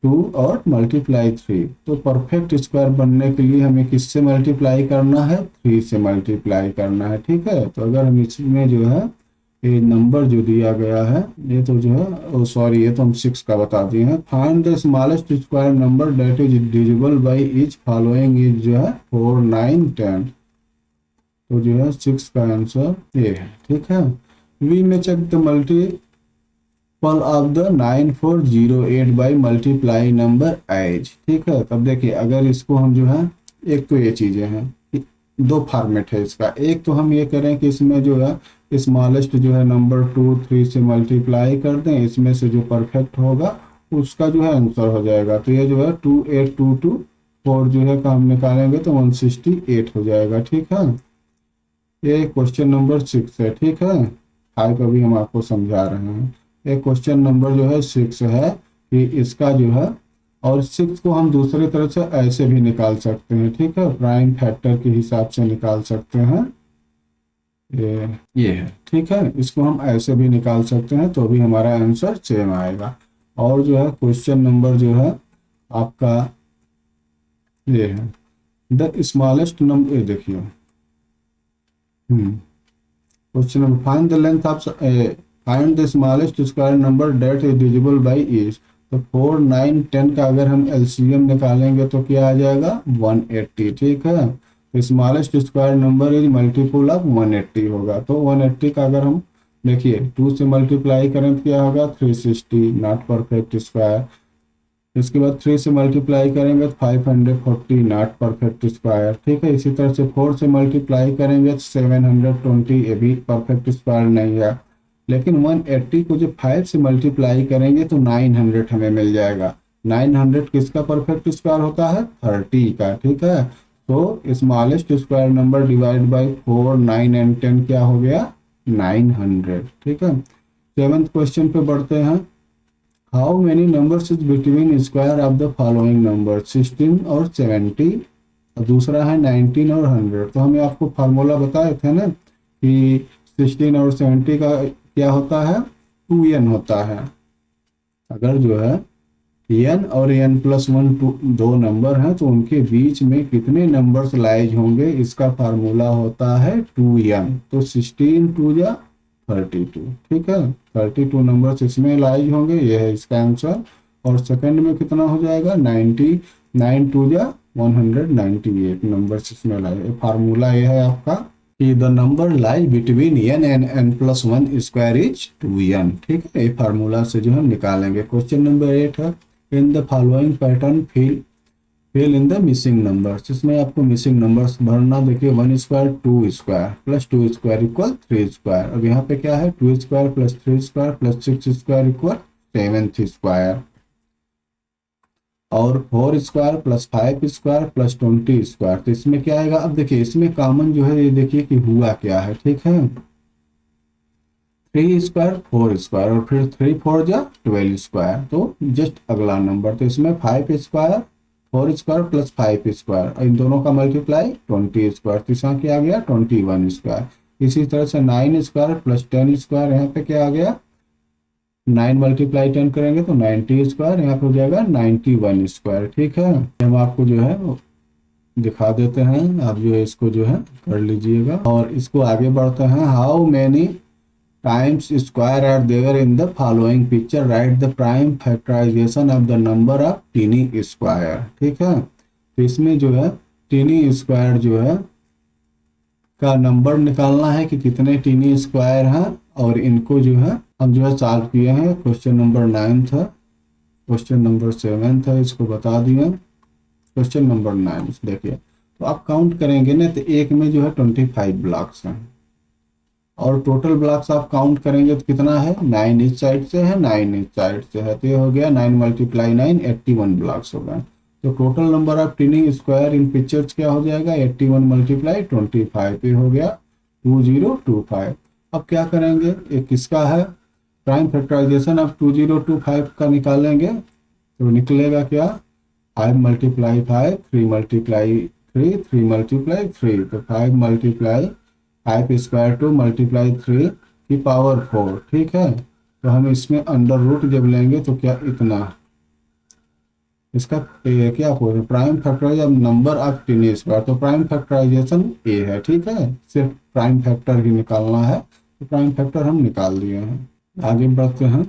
Speaker 1: 2 और मल्टीप्लाई 3। तो परफेक्ट स्क्वायर बनने के लिए हमें किससे मल्टीप्लाई करना है, 3 से मल्टीप्लाई करना है। ठीक है, तो अगर हम इसमें जो है ये नंबर जो दिया गया है, ये तो जो है सॉरी ये तो हम 6 का बता दिए हैं। Find the smallest square number that is divisible by each following is जो है 4, 9, 10। तो जो है 6 का आंसर ये है। ठीक है, we may check the multiple of the 9408 by multiply number as. ठीक है, तब देखिए अगर इसको हम जो है, एक तो ये चीजें हैं, दो फॉर्मेट है इसका। एक तो हम ये करें कि इसमें जो है स्मॉलेस्ट जो है नंबर 2, 3 से मल्टीप्लाई कर दें, इसमें से जो परफेक्ट होगा उसका जो है आंसर हो जाएगा। तो ये जो है 28224 जो है का हम निकालेंगे तो 168 हो जाएगा। ठीक है, ये क्वेश्चन नंबर 6 है। ठीक है, 5 अभी हम आपको समझा रहे हैं। ये क्वेश्चन नंबर जो है 6 है कि इसका जो है, और 6 को हम दूसरी तरह से ऐसे भी निकाल सकते हैं। ठीक है, प्राइम फैक्टर के हिसाब से निकाल सकते हैं, ये है। ठीक है, इसको हम ऐसे भी निकाल सकते हैं तो भी हमारा आंसर सेम आएगा। और जो है क्वेश्चन नंबर जो है आपका ये है, द स्मॉलेस्ट नंबर, ये देखिए question number find the length of find the smallest square number that is divisible by each. तो 4, 9, 10 का अगर हम एलसीएम निकालेंगे तो क्या आ जाएगा, 180। ठीक है, smallest square number is multiple of 180 होगा। तो 180 का अगर हम देखिए 2 से मल्टीप्लाई करें तो क्या होगा, 360, नॉट परफेक्ट स्क्वायर। इसके बाद 3 से मल्टीप्लाई करेंगे तो 540, नॉट परफेक्ट स्क्वायर। ठीक है, इसी तरह से 4 से मल्टीप्लाई करेंगे तो 720, ये भी परफेक्ट स्क्वायर नहीं है। लेकिन 180 को जब 5 से मल्टीप्लाई करेंगे तो 900 हमें मिल जाएगा। 900 किसका परफेक्ट स्क्वायर होता है, 30 का। ठीक है, तो smallest square number divide by 4, 9 and 10 क्या हो गया, 900। ठीक है, 7th क्वेश्चन पे बढ़ते हैं। How many numbers is between square of the following number, 16 और 70, और दूसरा है 19 और 100। तो हमें आपको फार्मूला बताए थे ना कि 16 और 70 का क्या होता है, 2n होता है। अगर जो है n और n+1 दो नंबर हैं तो उनके बीच में कितने नंबर्स लाइज होंगे, इसका फार्मूला होता है 2n। तो 16 2 या 32। ठीक है, 32 नंबर्स इसमें लाइज होंगे, ये है इसका आंसर। और सेकंड में कितना हो जाएगा, 99 2 या 198 नंबर्स इसमें लाइज। फार्मूला ये है आपका कि the number lies between n and n+1 square is 2n। ठीक है, ये फार्मूला से जो हम निकालेंगे। क्वेश्चन नंबर 8 है, in the following pattern fill in the missing numbers. इसमें आपको मिसिंग नंबर्स भरना, देखिए 1 square 2 square plus 2 square equal 3 square. अब यहाँ पे क्या है, 2 square plus 3 square plus 6 square equal 7 square, और 4 square plus 5 square plus 20 square. तो इसमें क्या आएगा, अब देखिए इसमें कॉमन जो है ये देखिए कि हुआ क्या है। ठीक है, 3 स्क्वायर 4 स्क्वायर और फिर 3 4 जा 12 स्क्वायर, तो जस्ट अगला नंबर। तो इसमें 5 स्क्वायर 4 स्क्वायर प्लस 5 स्क्वायर, और इन दोनों का मल्टीप्लाई 20 स्क्वायर, तो इसका क्या आ गया 21 स्क्वायर। इसी तरह से 9 स्क्वायर प्लस 10 स्क्वायर, यहाँ पे क्या आ गया, 9 मल्टीप्लाई 10 करेंगे तो 90 स्क्वायर, यहाँ पे हो जाएगा 91 स्क्वायर। ठीक है, हम आपको जो है दिखा देते हैं, आप जो है इसको जो है कर लीजिएगा। और इसको आगे बढ़ते हैं। How many times square are there in the following picture, write the prime factorization of the number of teeny square. ठीक है, तो इसमें जो है टीनी स्क्वायर जो है का नंबर निकालना है कि कितने टीनी स्क्वायर हैं, और इनको जो है हम जो है सॉल्व किए हैं। क्वेश्चन नंबर 9 था, क्वेश्चन नंबर 7 था, इसको बता दिए। क्वेश्चन नंबर 9 देखिए, तो आप काउंट करेंगे ना तो एक में जो है 25 ब्लॉक्स हैं, और टोटल ब्लॉक्स आप काउंट करेंगे तो कितना है, 9 इस साइड से है, 9 इस साइड से है, तो ये हो गया 9 × 9 81 ब्लॉक्स हो गए। तो total number of tinning square in pictures क्या हो जाएगा, 81 × 25, ये हो गया 2025। अब क्या करेंगे, एक किसका है, प्राइम फैक्टराइजेशन अब 2025 का निकालेंगे तो निकलेगा क्या, 5 × 5 3 × 3 3 × 3, तो 5 × 5 स्क्वायर 2 × 3 की पावर 4, ठीक है। तो हम इसमें अंडर रूट जब लेंगे तो क्या इतना, इसका क्या बोलते हैं, प्राइम फैक्टराइज अब नंबर ऑफ टिनी स्क्वायर, तो प्राइम फैक्टराइजेशन ए है, ठीक है, सिर्फ प्राइम फैक्टर ही निकालना है, तो प्राइम फैक्टर हम निकाल दिए हैं। आगे बढ़ते हैं,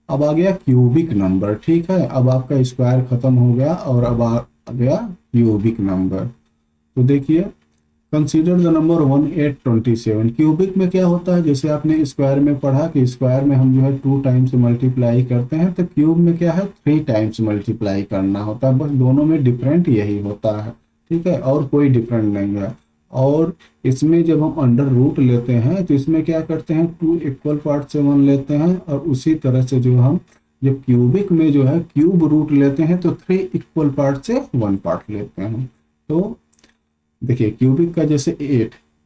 Speaker 1: अब आ गया क्यूबिक नंबर, ठीक है, अब आपका स्क्वायर खत्म हो गया और अब आ गया क्यूबिक नंबर। तो देखिए, कंसीडर द नंबर 1827। क्यूबिक में क्या होता है, जैसे आपने स्क्वायर में पढ़ा कि स्क्वायर में हम जो है 2 टाइम्स मल्टीप्लाई करते हैं, तो क्यूब में क्या है 3 टाइम्स मल्टीप्लाई करना होता है, बस दोनों में डिफरेंट यही होता है, ठीक है, और कोई डिफरेंट नहीं है। और इसमें जब हम अंडर रूट लेते हैं तो इसमें क्या करते हैं, 2 इक्वल पार्ट से 1 लेते हैं, और उसी तरह से जो हम जब क्यूबिक में जो है क्यूब रूट लेते हैं तो 3 इक्वल पार्ट से 1 पार्ट लेते हैं। तो देखिए क्यूबिक का जैसे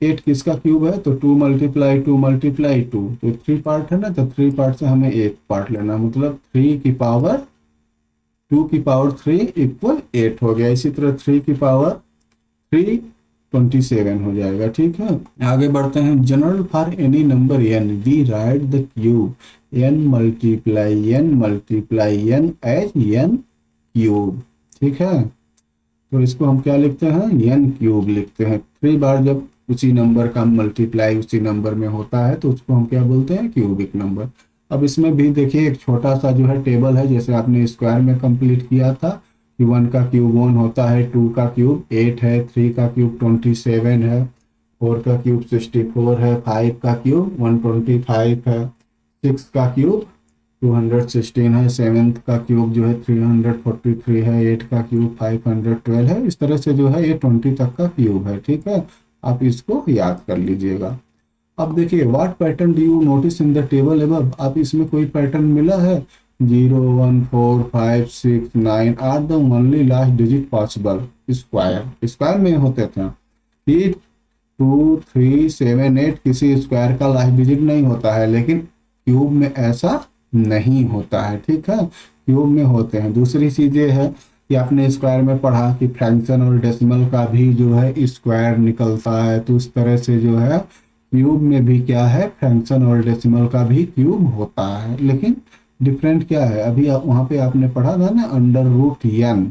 Speaker 1: 8 किसका क्यूब है, तो 2 × 2 × 2, तो 3 पार्ट है ना, तो 3 पार्ट से हमें 1 पार्ट लेना, मतलब 3 की पावर 2 की पावर 3 = 8 हो गया। इसी तरह 3 की पावर 3 27 हो जाएगा, ठीक है। आगे बढ़ते हैं, general for any number n we write the cube n × n as n cube, ठीक है। तो इसको हम क्या लिखते हैं, n क्यूब लिखते हैं। 3 बार जब उसी नंबर का मल्टीप्लाई उसी नंबर में होता है तो उसको हम क्या बोलते हैं, क्यूबिक नंबर। अब इसमें भी देखिए एक छोटा सा जो है टेबल है, जैसे आपने स्क्वायर में कंप्लीट किया था कि 1 का क्यूब 1 होता है, 2 का क्यूब 8 है, 3 का क्यूब 27 है, 4 का क्यूब 64 है, 5 का क्यूब 125 है, 6 का क्यूब 216 है, 7th का क्यूब जो है 343 है, 8 का क्यूब 512 है। इस तरह से जो है ये 20 तक का क्यूब है, ठीक है, आप इसको याद कर लीजिएगा। अब देखिए, what pattern do you notice in the table above, आप इसमें कोई पैटर्न मिला है, 0 1 4 5 6 9 are the only last digit possible. Square में होते थे कि 2 3 7 8 किसी स्क्वायर का लास्ट डिजिट नहीं होता है, लेकिन क्यूब में ऐसा नहीं होता है, ठीक है, क्यूब में होते हैं। दूसरी चीज ये है कि आपने स्क्वायर में पढ़ा कि फ्रैक्शन और डेसिमल का भी जो है स्क्वायर निकलता है, तो उस तरह से जो है क्यूब में भी क्या है, फ्रैक्शन और डेसिमल का भी क्यूब होता है। लेकिन डिफरेंट क्या है, अभी आप वहां पे आपने पढ़ा था ना, अंडर रूट n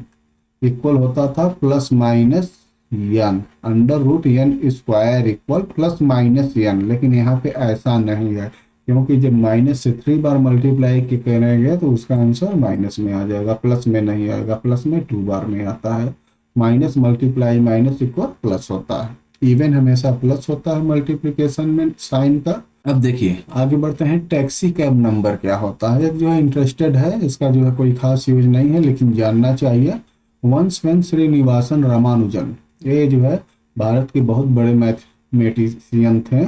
Speaker 1: इक्वल होता था plus minus n, under root n square equal plus minus n, लेकिन यहाँ पे ऐसा नहीं है, क्योंकि जब माइनस से 3 बार मल्टीप्लाई करेंगे तो उसका आंसर माइनस में आ जाएगा, प्लस में नहीं आएगा, प्लस में 2 बार में आता है। Minus multiply minus equal plus होता है, इवन हमेशा प्लस होता है मल्टीप्लिकेशन में साइन का। अब देखिए आगे बढ़ते हैं, टैक्सी कैब नंबर क्या होता है, एक जो है इंटरेस्टेड है, इसका जो है कोई खास यूज नहीं है लेकिन जानना चाहिए। वंस व्हेन श्रीनिवासन रामानुजन, ये जो है भारत के बहुत बड़े मैथमेटिशियन थे,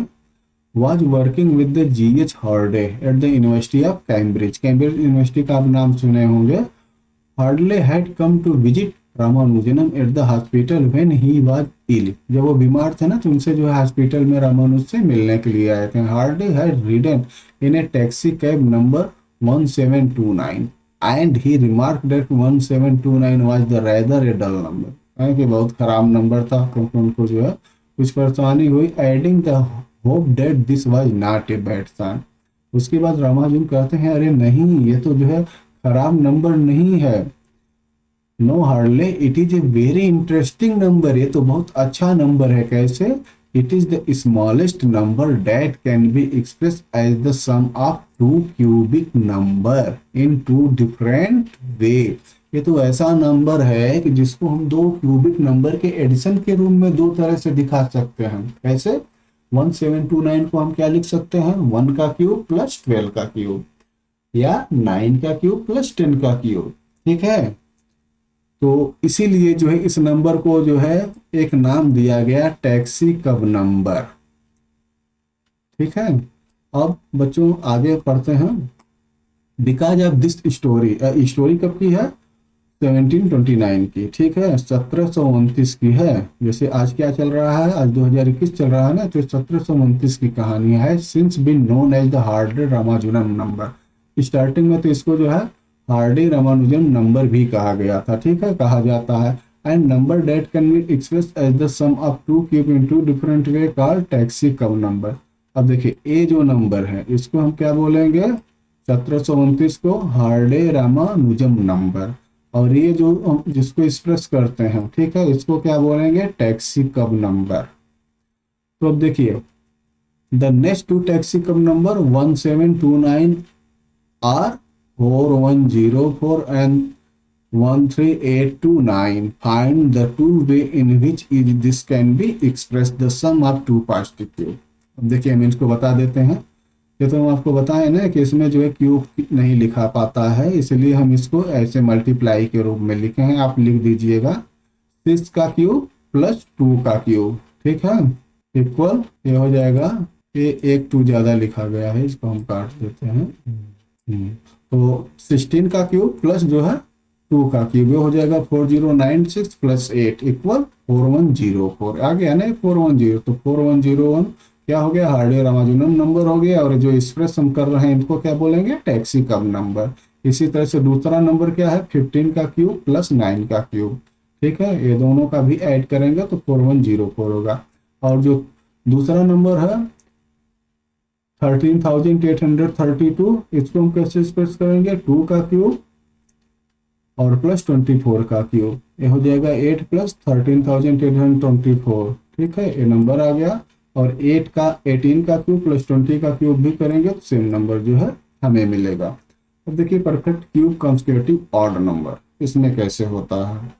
Speaker 1: was working with the G.H. Hardy at the University of Cambridge। Cambridge university का आप नाम सुने होंगे। Hardy had come to visit Ramanujanam at the hospital when he was ill। जब वो बीमार थे ना तो उनसे जो है हॉस्पिटल में रामानुज से मिलने के लिए आए थे। Hardy had ridden in a taxi cab number 1729 and he remarked that 1729 was the rather a dull number। कि बहुत खराब नंबर था, क्योंकि उनको जो है कुछ परेशानी हुई। Adding the hope that this was not a bad sign. उसके बाद रामानुजन कहते हैं अरे नहीं, ये तो जो है खराब नंबर नहीं है। No hardly, it is a very interesting number, ये तो बहुत अच्छा नंबर है। कैसे? It is the smallest number that can be express as the sum of 2 cubic number in 2 different way. ये तो ऐसा नंबर है कि जिसको हम 2 क्यूबिक नंबर के एडिशन के रूप में 2 तरह से दिखा सकते हैं। कैसे? 1729 को हम क्या लिख सकते हैं, 1 का क्यूब प्लस 12 का क्यूब, या 9 का क्यूब प्लस 10 का क्यूब, ठीक है। तो इसीलिए जो है इस नंबर को जो है एक नाम दिया गया टैक्सी कब नंबर, ठीक है। अब बच्चों आगे पढ़ते हैं। Because of this story, story कब की है? 1729 की, ठीक है, 1729 की है। जैसे आज क्या चल रहा है, आज 2021 चल रहा है ना, तो 1729 की कहानी है। Since been known as the Hardy Ramanujan number. Starting में तो इसको जो है हार्डी रामानुजन नंबर भी कहा गया था, ठीक है, कहा जाता है। And number that can be express as the sum of two cube in two different way called taxicab number. अब देखिए ये जो नंबर है इसको हम क्या बोलेंगे? 1729 को हार्डे रामानुजम नंबर। और ये जो जिसको एक्सप्रेस करते हैं, ठीक है, इसको क्या बोलेंगे? टैक्सी कब नंबर। तो अब देखिए the next two taxicab number 1729 are 4104 and 13829। Find the two way in which is this can be express the sum of two positive cube. अब देखिए हम इसको बता देते हैं। ये तो हम आपको बताएं ना कि इसमें जो है क्यूब नहीं लिखा पाता है, इसलिए हम इसको ऐसे मल्टीप्लाई के रूप में लिखे हैं। आप लिख दीजिएगा 6 का क्यूब प्लस 2 का क्यूब, ठीक है, इक्वल ये हो जाएगा, ये एक 2 ज्यादा लिखा गया है, इसको हम काट देते हैं। तो 16 का क्यूब प्लस जो है 2 का क्यूब, ये हो जाएगा 4096 प्लस 8 इक्वल 4104। आ गया ना 410, तो 4101 क्या हो गया? हार्डी रामानुजन नंबर हो गया। और जो एक्सप्रेस हम कर रहे हैं इनको क्या बोलेंगे? टैक्सी कब नंबर। इसी तरह से दूसरा नंबर क्या है? 15 का क्यूब प्लस 9 का क्यूब, ठीक है, ये दोनों का भी ऐड करेंगे तो 4104 होगा। और जो दूसरा नंबर है 13,832, इसको हम कैसे एक्सप्रेस करेंगे? 2 का क्यूब और प्लस 24 का क्यूब, ये हो जाएगा 8 प्लस 13,824, ठीक है, ये नंबर आ गया। और 18 का क्यूब प्लस 20 का क्यूब भी करेंगे तो सेम नंबर जो है हमें मिलेगा। अब देखिए perfect cube consecutive odd number, इसमें कैसे होता है?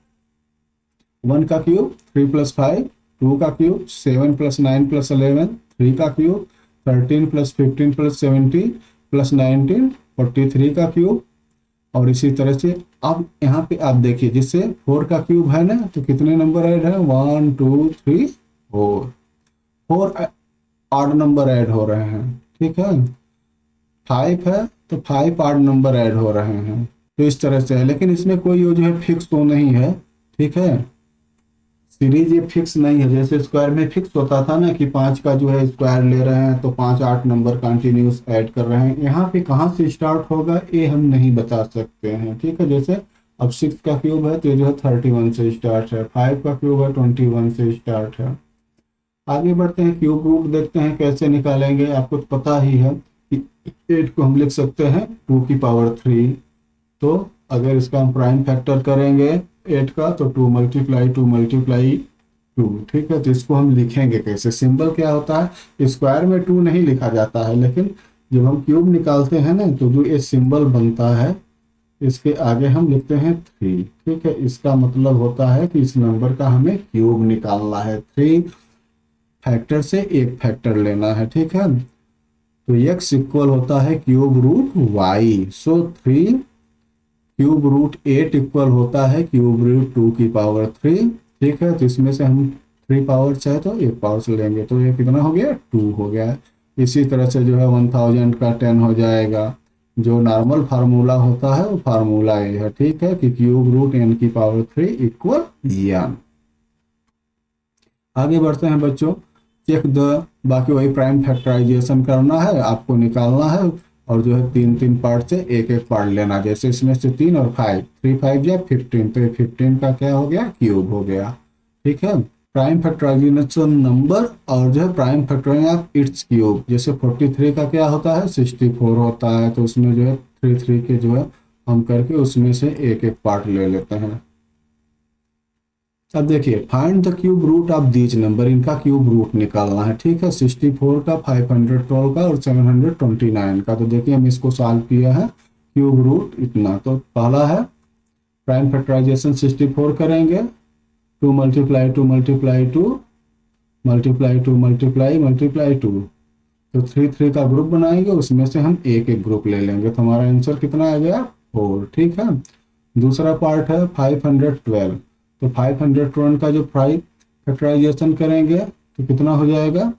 Speaker 1: 1 का क्यूब 3 प्लस 5, 2 का क्यूब 7 प्लस 9 प्लस 11, 3 का क्यूब 13 प्लस 15 प्लस 17 प्लस 19, 43 का क्यूब। और इसी तरह से अब यहाँ पे आप देखिए जिससे 4 का क्यूब है ना, तो कितने नंबर ऐड है? 1 2 3 4, 4 ऑड नंबर ऐड हो रहे हैं, ठीक है। 5 है तो 5 ऑड नंबर ऐड हो रहे हैं, तो इस तरह से है। लेकिन इसमें कोई जो है फिक्स तो नहीं है, ठीक है, सीरीज ये फिक्स नहीं है। जैसे स्क्वायर में फिक्स होता था ना कि 5 का जो है स्क्वायर ले रहे हैं तो 5 8 नंबर कंटिन्यूस ऐड कर रहे हैं। यहाँ पे कहाँ से स्टार्ट होगा ये हम नहीं बता सकते हैं, ठीक है। जैसे अब 6 का क्यूब है तो जो है 31 से स्टार्ट है, 5 का क्यूब है 21 से स्टार्ट है। आगे बढ़ते हैं, क्यूब रूट देखते हैं कैसे निकालेंगे। आपको तो पता ही है कि 8 को हम लिख सकते हैं 2 की पावर 3। तो अगर इसका हम प्राइम फैक्टर करेंगे 8 का तो 2 मल्टीप्लाई 2 मल्टीप्लाई 2, ठीक है। तो इसको हम लिखेंगे कैसे? सिंबल क्या होता है? स्क्वायर में 2 नहीं लिखा जाता है, लेकिन जब हम क्यूब निकालते हैं ना तो जो ये सिंबल बनता है इसके आगे हम लिखते हैं 3, ठीक है। इसका मतलब होता है कि इस नंबर का हमें क्यूब निकालना है। 3 फैक्टर से एक फैक्टर लेना है, ठीक है। तो x इक्वल होता है क्यूब रूट y। सो 3 क्यूब रूट 8 इक्वल होता है क्यूब रूट 2 की पावर 3, ठीक है। तो इसमें से हम 3 पावर्स है तो एक पावर से लेंगे तो ये कितना हो गया? 2 हो गया। इसी तरह से जो है 1000 का 10 हो जाएगा। जो नॉर्मल फार्मूला होता है वो फार्मूला ये है, ठीक है, कि क्यूब रूट n की पावर 3 इक्वल n। आगे बढ़ते हैं बच्चों, चेक द, बाकी वही प्राइम फैक्टराइजेशन करना है, आपको निकालना है। और जो है 3 पार्ट से एक पार्ट लेना। जैसे इसमें से 3 और 5, 3 5 या 15, तो ये 15 का क्या हो गया? क्यूब हो गया, ठीक है। प्राइम फैक्टराइजेशन नंबर और जो है prime factorization of its cube. जैसे 43 का क्या होता है? 64 होता है, तो उसमें जो है 3 के जो है हम करके उसमें से एक पार्ट ले लेते हैं। अब देखिए find the cube root of these number, इनका क्यूब रूट निकालना है, ठीक है। 64 का, 512 का और 729 का। तो देखिए हम इसको सॉल्व किया है, क्यूब रूट इतना। तो पहला है प्राइम फैक्टराइजेशन 64 करेंगे, 2 multiply 2 multiply 2 multiply 2 multiply multiply 2, तो 3 का ग्रुप बनाएंगे, उसमें से हम एक ग्रुप ले लेंगे। तो हमारा आंसर कितना आ गया? 4, ठीक है। दूसरा पार्ट है 512, तो 512 का जो प्राइम फैक्टराइजेशन करेंगे तो कितना हो जाएगा?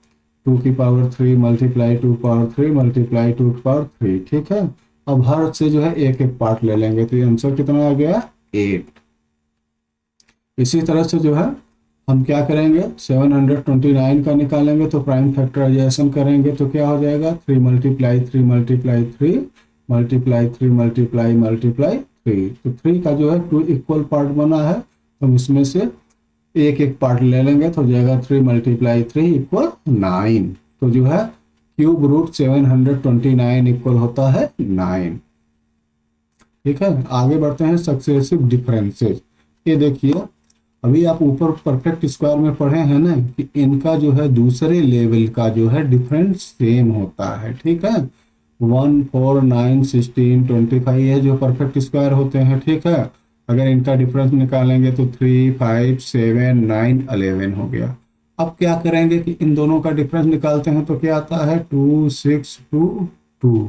Speaker 1: 2 की पावर 3 मल्टीप्लाई 2 की पावर 3 मल्टीप्लाई 2 की पावर 3, ठीक है। अब हर से जो है एक एक पार्ट ले लेंगे, तो ये आंसर कितना आ गया 8। इसी तरह से जो है हम क्या करेंगे 729 का निकालेंगे, तो प्राइम फैक्टराइजेशन करेंगे तो क्या हो जाएगा 3 multiply 3 multiply 3 multiply 3 multiply multiply 3, तो 3 का जो है 2 इक्वल पार्ट बना है, हम इसमें से एक एक पार्ट ले लेंगे तो हो जाएगा 3 मल्टीप्लाई 3 इक्वल 9, तो जो है क्यूब रूट 729 इक्वल होता है 9, ठीक है। आगे बढ़ते हैं सक्सेसिव डिफरेंसेस। ये देखिए अभी आप ऊपर परफेक्ट स्क्वायर में पढ़े हैं ना कि इनका जो है दूसरे लेवल का जो है डिफरेंस सेम होता है, ठीक है। 1 4 9 16 25 ये जो परफेक्ट स्क्वायर होते हैं, ठीक है। अगर इनका डिफरेंस निकालेंगे तो 3 5 7 9 11 हो गया। अब क्या करेंगे कि इन दोनों का डिफरेंस निकालते हैं तो क्या आता है 2 6 2 2।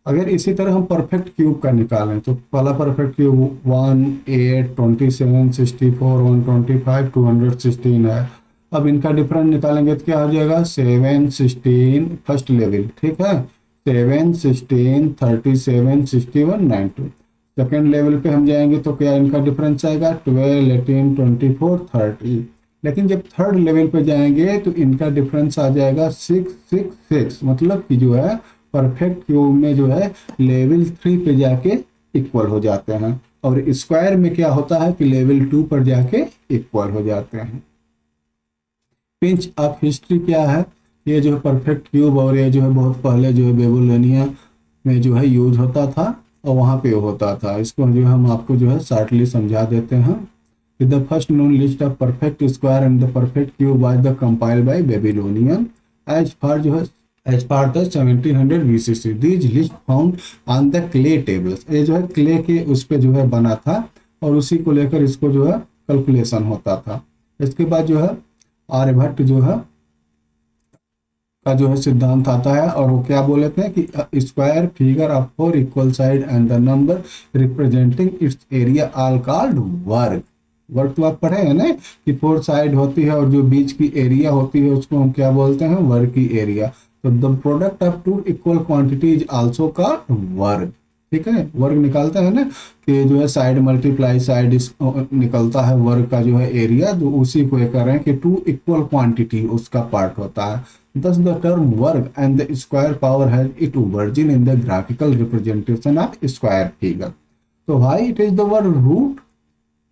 Speaker 1: अगर इसी तरह हम परफेक्ट क्यूब का निकालें तो पहला परफेक्ट क्यूब 1 8 27 64 125 216 है। अब इनका डिफरेंस निकालेंगे तो क्या हो जाएगा 7 16 फर्स्ट लेवल, ठीक है, 7 16 37 61 92। सेकेंड लेवल पे हम जाएंगे तो क्या इनका डिफरेंस आएगा 12 18 24 30। लेकिन जब थर्ड लेवल पे जाएंगे तो इनका डिफरेंस आ जाएगा 6 6 6, मतलब कि जो है परफेक्ट क्यूब में जो है लेवल 3 पे जाके इक्वल हो जाते हैं, और स्क्वायर में क्या होता है कि लेवल 2 पर जाके इक्वल हो जाते हैं। पिंच ऑफ हिस्ट्री क्या है, ये जो है परफेक्ट क्यूब और ये जो है बहुत पहले जो है बेबीलोनिया में जो है यूज होता था और वहाँ पे होता था। इसको जो हम आपको जो है शॉर्टली समझा देते हैं। The first known list of perfect square and the perfect cube was the compiled by Babylonian as far जो है as per the 1700 BCC. These list found on the clay tables. ये जो है क्ले के उस पे जो है बना था और उसी को लेकर इसको जो है कैलकुलेशन होता था। इसके बाद जो है आर्यभट्ट जो है का जो है सिद्धांत आता है और वो क्या बोलते हैं कि square figure of 4 equal side and the number representing it's area all called वर्ग। वर्ग तो आप पढ़े हैं ना कि 4 साइड होती है और जो बीच की एरिया होती है उसको हम क्या बोलते हैं वर्ग की एरिया। तो the product of 2 equal quantity is also का वर्ग, ठीक है। वर्ग निकालता है ना कि जो है साइड मल्टीप्लाई साइड निकलता है वर्ग का जो है एरिया, तो उसी को ये कर रहे हैं कि 2 इक्वल क्वांटिटी उसका पार्ट होता है। Thus the term वर्ग and the square power has its origin in the graphical representation of square figure. तो why it is the word root?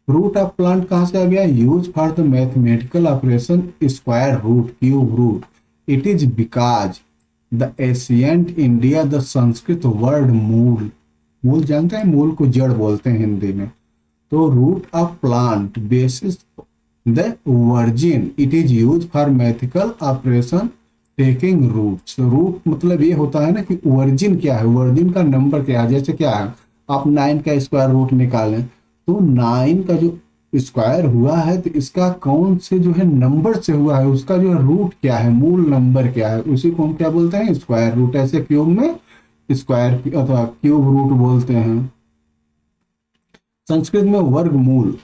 Speaker 1: Root of plant कहाँ से आ गया, use for the mathematical operation square root cube root. It is because the ancient India the Sanskrit word mool, मूल जानते हैं, मूल को जड़ बोलते हैं हिंदी में। तो root of plant basis the version it is use for mathematical operation taking roots. Root मतलब ये होता है ना कि वर्जिन क्या है, वर्जिन का नंबर क्या है। जैसे क्या है आप 9 का स्क्वायर रूट निकालें तो 9 का जो स्क्वायर हुआ है तो इसका कौन से जो है नंबर से हुआ है, उसका जो है रूट क्या है, मूल नंबर क्या है, उसी को हम क्या बोलते हैं स्क्वायर रूट। ऐसे क्यूब में स्क्वायर अथवा क्यूब रूट बोलते हैं। संस्कृत में वर्ग मूल,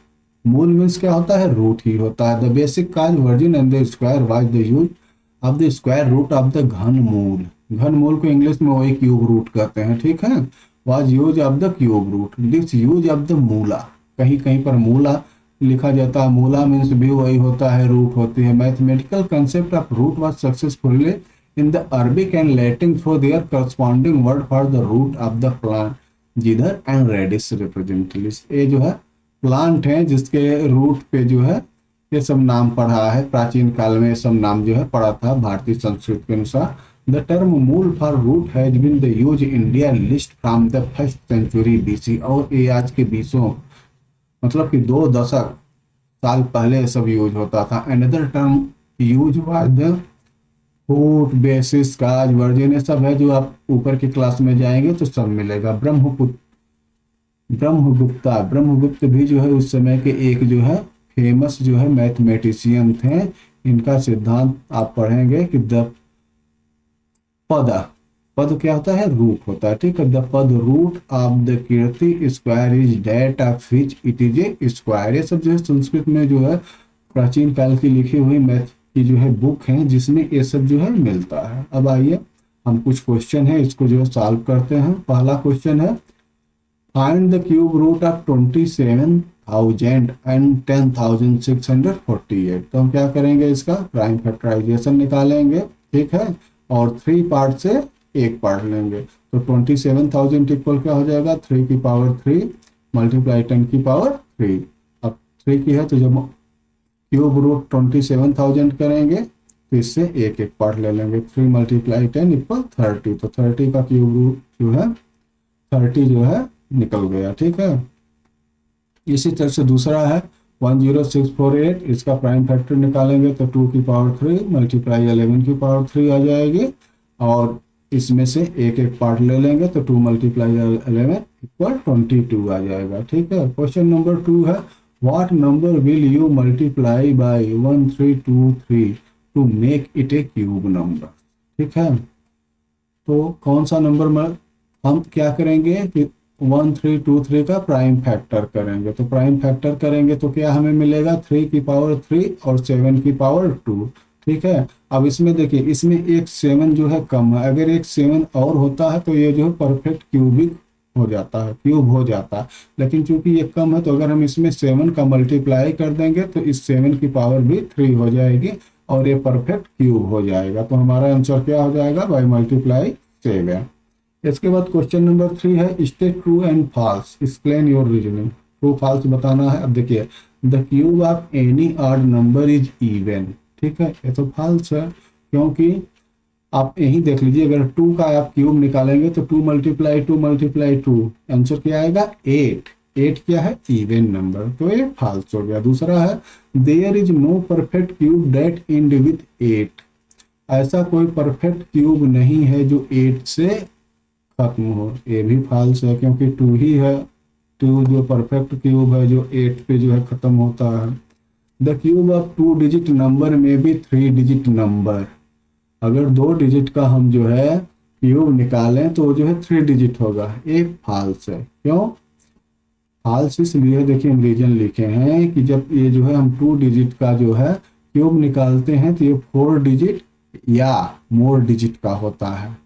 Speaker 1: मूल मीन्स क्या होता है रूट ही होता है। The basic cause version and the square was the use of the square root of the ghan mool. घन मूल को इंग्लिश में वही क्यूब रूट कहते हैं, ठीक है। Was use of the cube root, this use of the मूला, कहीं कहीं पर मूला लिखा जाता है, मूला मीन्स भी वही होता है रूट होती है। Mathematical concept of root was successfully in the Arabic and Latin through their corresponding word for the root of the plant जिधर एंड रेडिस रिप्रेजेंटेटिव। ये जो है प्लांट है जिसके रूट पे जो है ये सब नाम पढ़ा है, प्राचीन काल में सब नाम जो है पढ़ा था भारतीय संस्कृत के अनुसार। The term mool for root has been the use India list from the 1st century BC, और ये आज के 20 मतलब कि 2 दशक साल पहले सब यूज होता था। Another term use was the foot basis cause virgin, ये सब है जो आप ऊपर की क्लास में जाएंगे तो सब मिलेगा। ब्रह्मगुप्त भी जो है उस समय के एक जो है फेमस जो है मैथमेटिशियन थे। इनका सिद्धांत आप पढ़ेंगे कि द पद क्या होता है रूट होता है, ठीक है। द पद रूट ऑफ द कीर्ति square is that of which it is a square. ये सब जो है संस्कृत में जो है प्राचीन काल की लिखी हुई की जो है बुक है जिसमें ये सब जो है मिलता है। अब आइए हम कुछ क्वेश्चन है इसको जो है सॉल्व करते हैं। पहला क्वेश्चन है find the cube root of 27,000 and 10,648। तो हम क्या करेंगे, इसका प्राइम फैक्टराइजेशन निकालेंगे, ठीक है, और 3 पार्ट से एक पार्ट लेंगे। तो 27,000 इक्वल क्या हो जाएगा, 3 की पावर 3 मल्टीप्लाई 10 की पावर 3। अब 3 की है तो जब क्यूब रूट 27,000 करेंगे तो इससे एक एक पार्ट ले लेंगे। 3 मल्टीप्लाई 10 इक्वल 30। तो 30 का क्यूब रूट जो है 30 जो है निकल गया, ठीक है। इसी तरह से दूसरा है 10648, इसका प्राइम फैक्टर निकालेंगे तो 2 की पावर 3 मल्टीप्लाई 11 की पावर 3 आ जाएगी, और इसमें से एक एक पार्ट ले लेंगे तो 2 मल्टीप्लाई 11 इक्वल 22 आ जाएगा, ठीक है। क्वेश्चन नंबर 2 है what number will you multiply by 1323 to make it a cube number, ठीक है। तो कौन सा नंबर में हम क्या करेंगे कि 1323 का प्राइम फैक्टर करेंगे। तो प्राइम फैक्टर करेंगे तो क्या हमें मिलेगा, 3 की पावर 3 और 7 की पावर 2, ठीक है। अब इसमें देखिए, इसमें एक 7 जो है कम है, अगर एक 7 और होता है तो ये जो है परफेक्ट क्यूबिक हो जाता है, क्यूब हो जाता है। लेकिन चूंकि ये कम है तो अगर हम इसमें 7 का मल्टीप्लाई कर देंगे तो इस 7 की पावर भी 3 हो जाएगी और ये परफेक्ट क्यूब हो जाएगा। तो हमारा आंसर क्या हो जाएगा, बाई मल्टीप्लाई 7। इसके बाद क्वेश्चन नंबर 3 है state true and false, explain your reasoning. True false बताना है। अब देखिए the cube of any odd number is even, ठीक है, ये तो फॉल्स है, क्योंकि आप यही देख लीजिए, अगर 2 का आप क्यूब निकालेंगे तो 2 मल्टीप्लाई 2 मल्टीप्लाई 2 आंसर क्या आएगा 8। 8 क्या है, इवन नंबर, तो ये फॉल्स हो गया। दूसरा है there is no perfect cube that end with 8, ऐसा कोई परफेक्ट क्यूब नहीं है जो 8 से खत्म हो, ये भी फॉल्स है, क्योंकि 2 ही है, 2 जो परफेक्ट क्यूब है जो 8 पे जो है खत्म होता है। The cube of 2 digit number में भी 3 डिजिट नंबर, अगर 2 डिजिट का हम जो है क्यूब निकालें तो जो है 3 डिजिट होगा, ये फॉल्स है। क्यों फॉल्स, इसलिए देखिए हम रीजन लिखे हैं कि जब ये जो है हम 2 डिजिट का जो है क्यूब निकालते हैं तो ये 4 डिजिट या मोर डिजिट का होता है,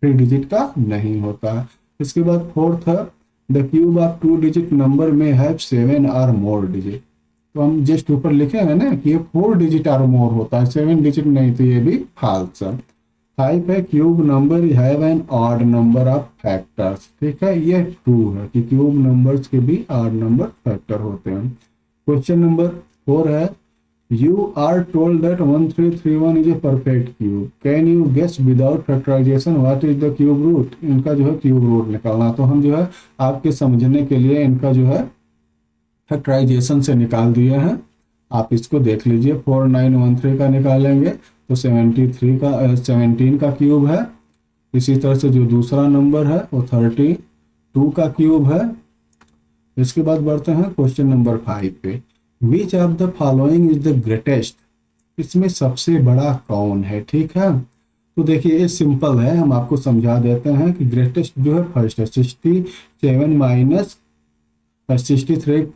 Speaker 1: 3 डिजिट का नहीं होता है। इसके बाद फोर्थ है the cube of 2 digit number में हैव 7 और मोर डिजिट, तो हम जस्ट ऊपर लिखे हैं ना कि ये 4 डिजिट और मोर होता है, 7 डिजिट नहीं, तो ये भी फॉल्स है। 5 है cube number have an odd number of factors, ठीक है, ये ट्रू है कि क्यूब नंबर्स के भी ऑड नंबर फैक्टर होते हैं। क्वेश्चन नंबर 4 है You are told that 1331 is a perfect cube. Can you guess without factorization what is the cube root? इनका जो है क्यूब रूट निकालना, तो हम जो है आपके समझने के लिए इनका जो है फैक्टराइजेशन से निकाल दिए हैं। आप इसको देख लीजिए, 4913 का निकालेंगे तो 17 का क्यूब है। इसी तरह से जो दूसरा नंबर है वो 32 का क्यूब है। इसके बाद बढ़ते हैं क्वेश्चन नंबर 5 पे, विच of the following is the greatest, इसमें सबसे बड़ा कौन है, ठीक है। तो देखिए ये सिंपल है, हम आपको समझा देते हैं कि ग्रेटेस्ट जो है फर्स्ट है 67 माइनस 63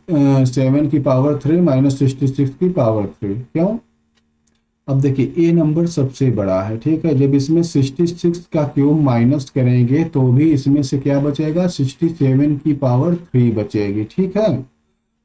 Speaker 1: 7 की पावर 3 माइनस 66 की पावर 3, क्यों। अब देखिए ए नंबर सबसे बड़ा है, ठीक है, जब इसमें 66 का क्यूब माइनस करेंगे तो भी इसमें से क्या बचेगा 67 की पावर 3 बचेगी, ठीक है।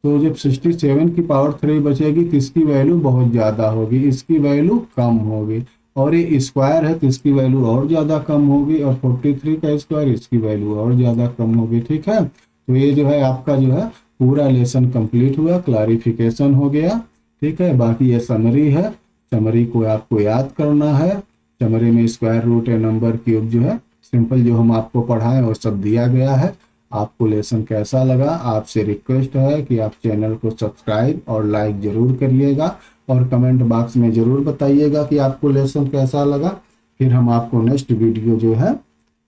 Speaker 1: तो जब 67 की पावर 3 बचेगी तो इसकी वैल्यू बहुत ज़्यादा होगी, इसकी वैल्यू कम होगी, और ये स्क्वायर है तो इसकी वैल्यू और ज़्यादा कम होगी, और 43 का स्क्वायर इसकी वैल्यू और ज़्यादा कम होगी, ठीक है। तो ये जो है आपका जो है पूरा लेसन कंप्लीट हुआ, क्लैरिफिकेशन हो गया, ठीक है। बाकी ये समरी है, समरी को आपको याद करना है। समरी में स्क्वायर रूट नंबर क्यूब जो है सिंपल जो हम आपको पढ़ाएं वो सब दिया गया है। आपको लेसन कैसा लगा, आपसे रिक्वेस्ट है कि आप चैनल को सब्सक्राइब और लाइक जरूर करिएगा, और कमेंट बॉक्स में ज़रूर बताइएगा कि आपको लेसन कैसा लगा। फिर हम आपको नेक्स्ट वीडियो जो है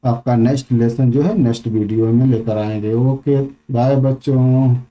Speaker 1: आपका नेक्स्ट लेसन जो है नेक्स्ट वीडियो में लेकर आएंगे। ओके बाय बच्चों।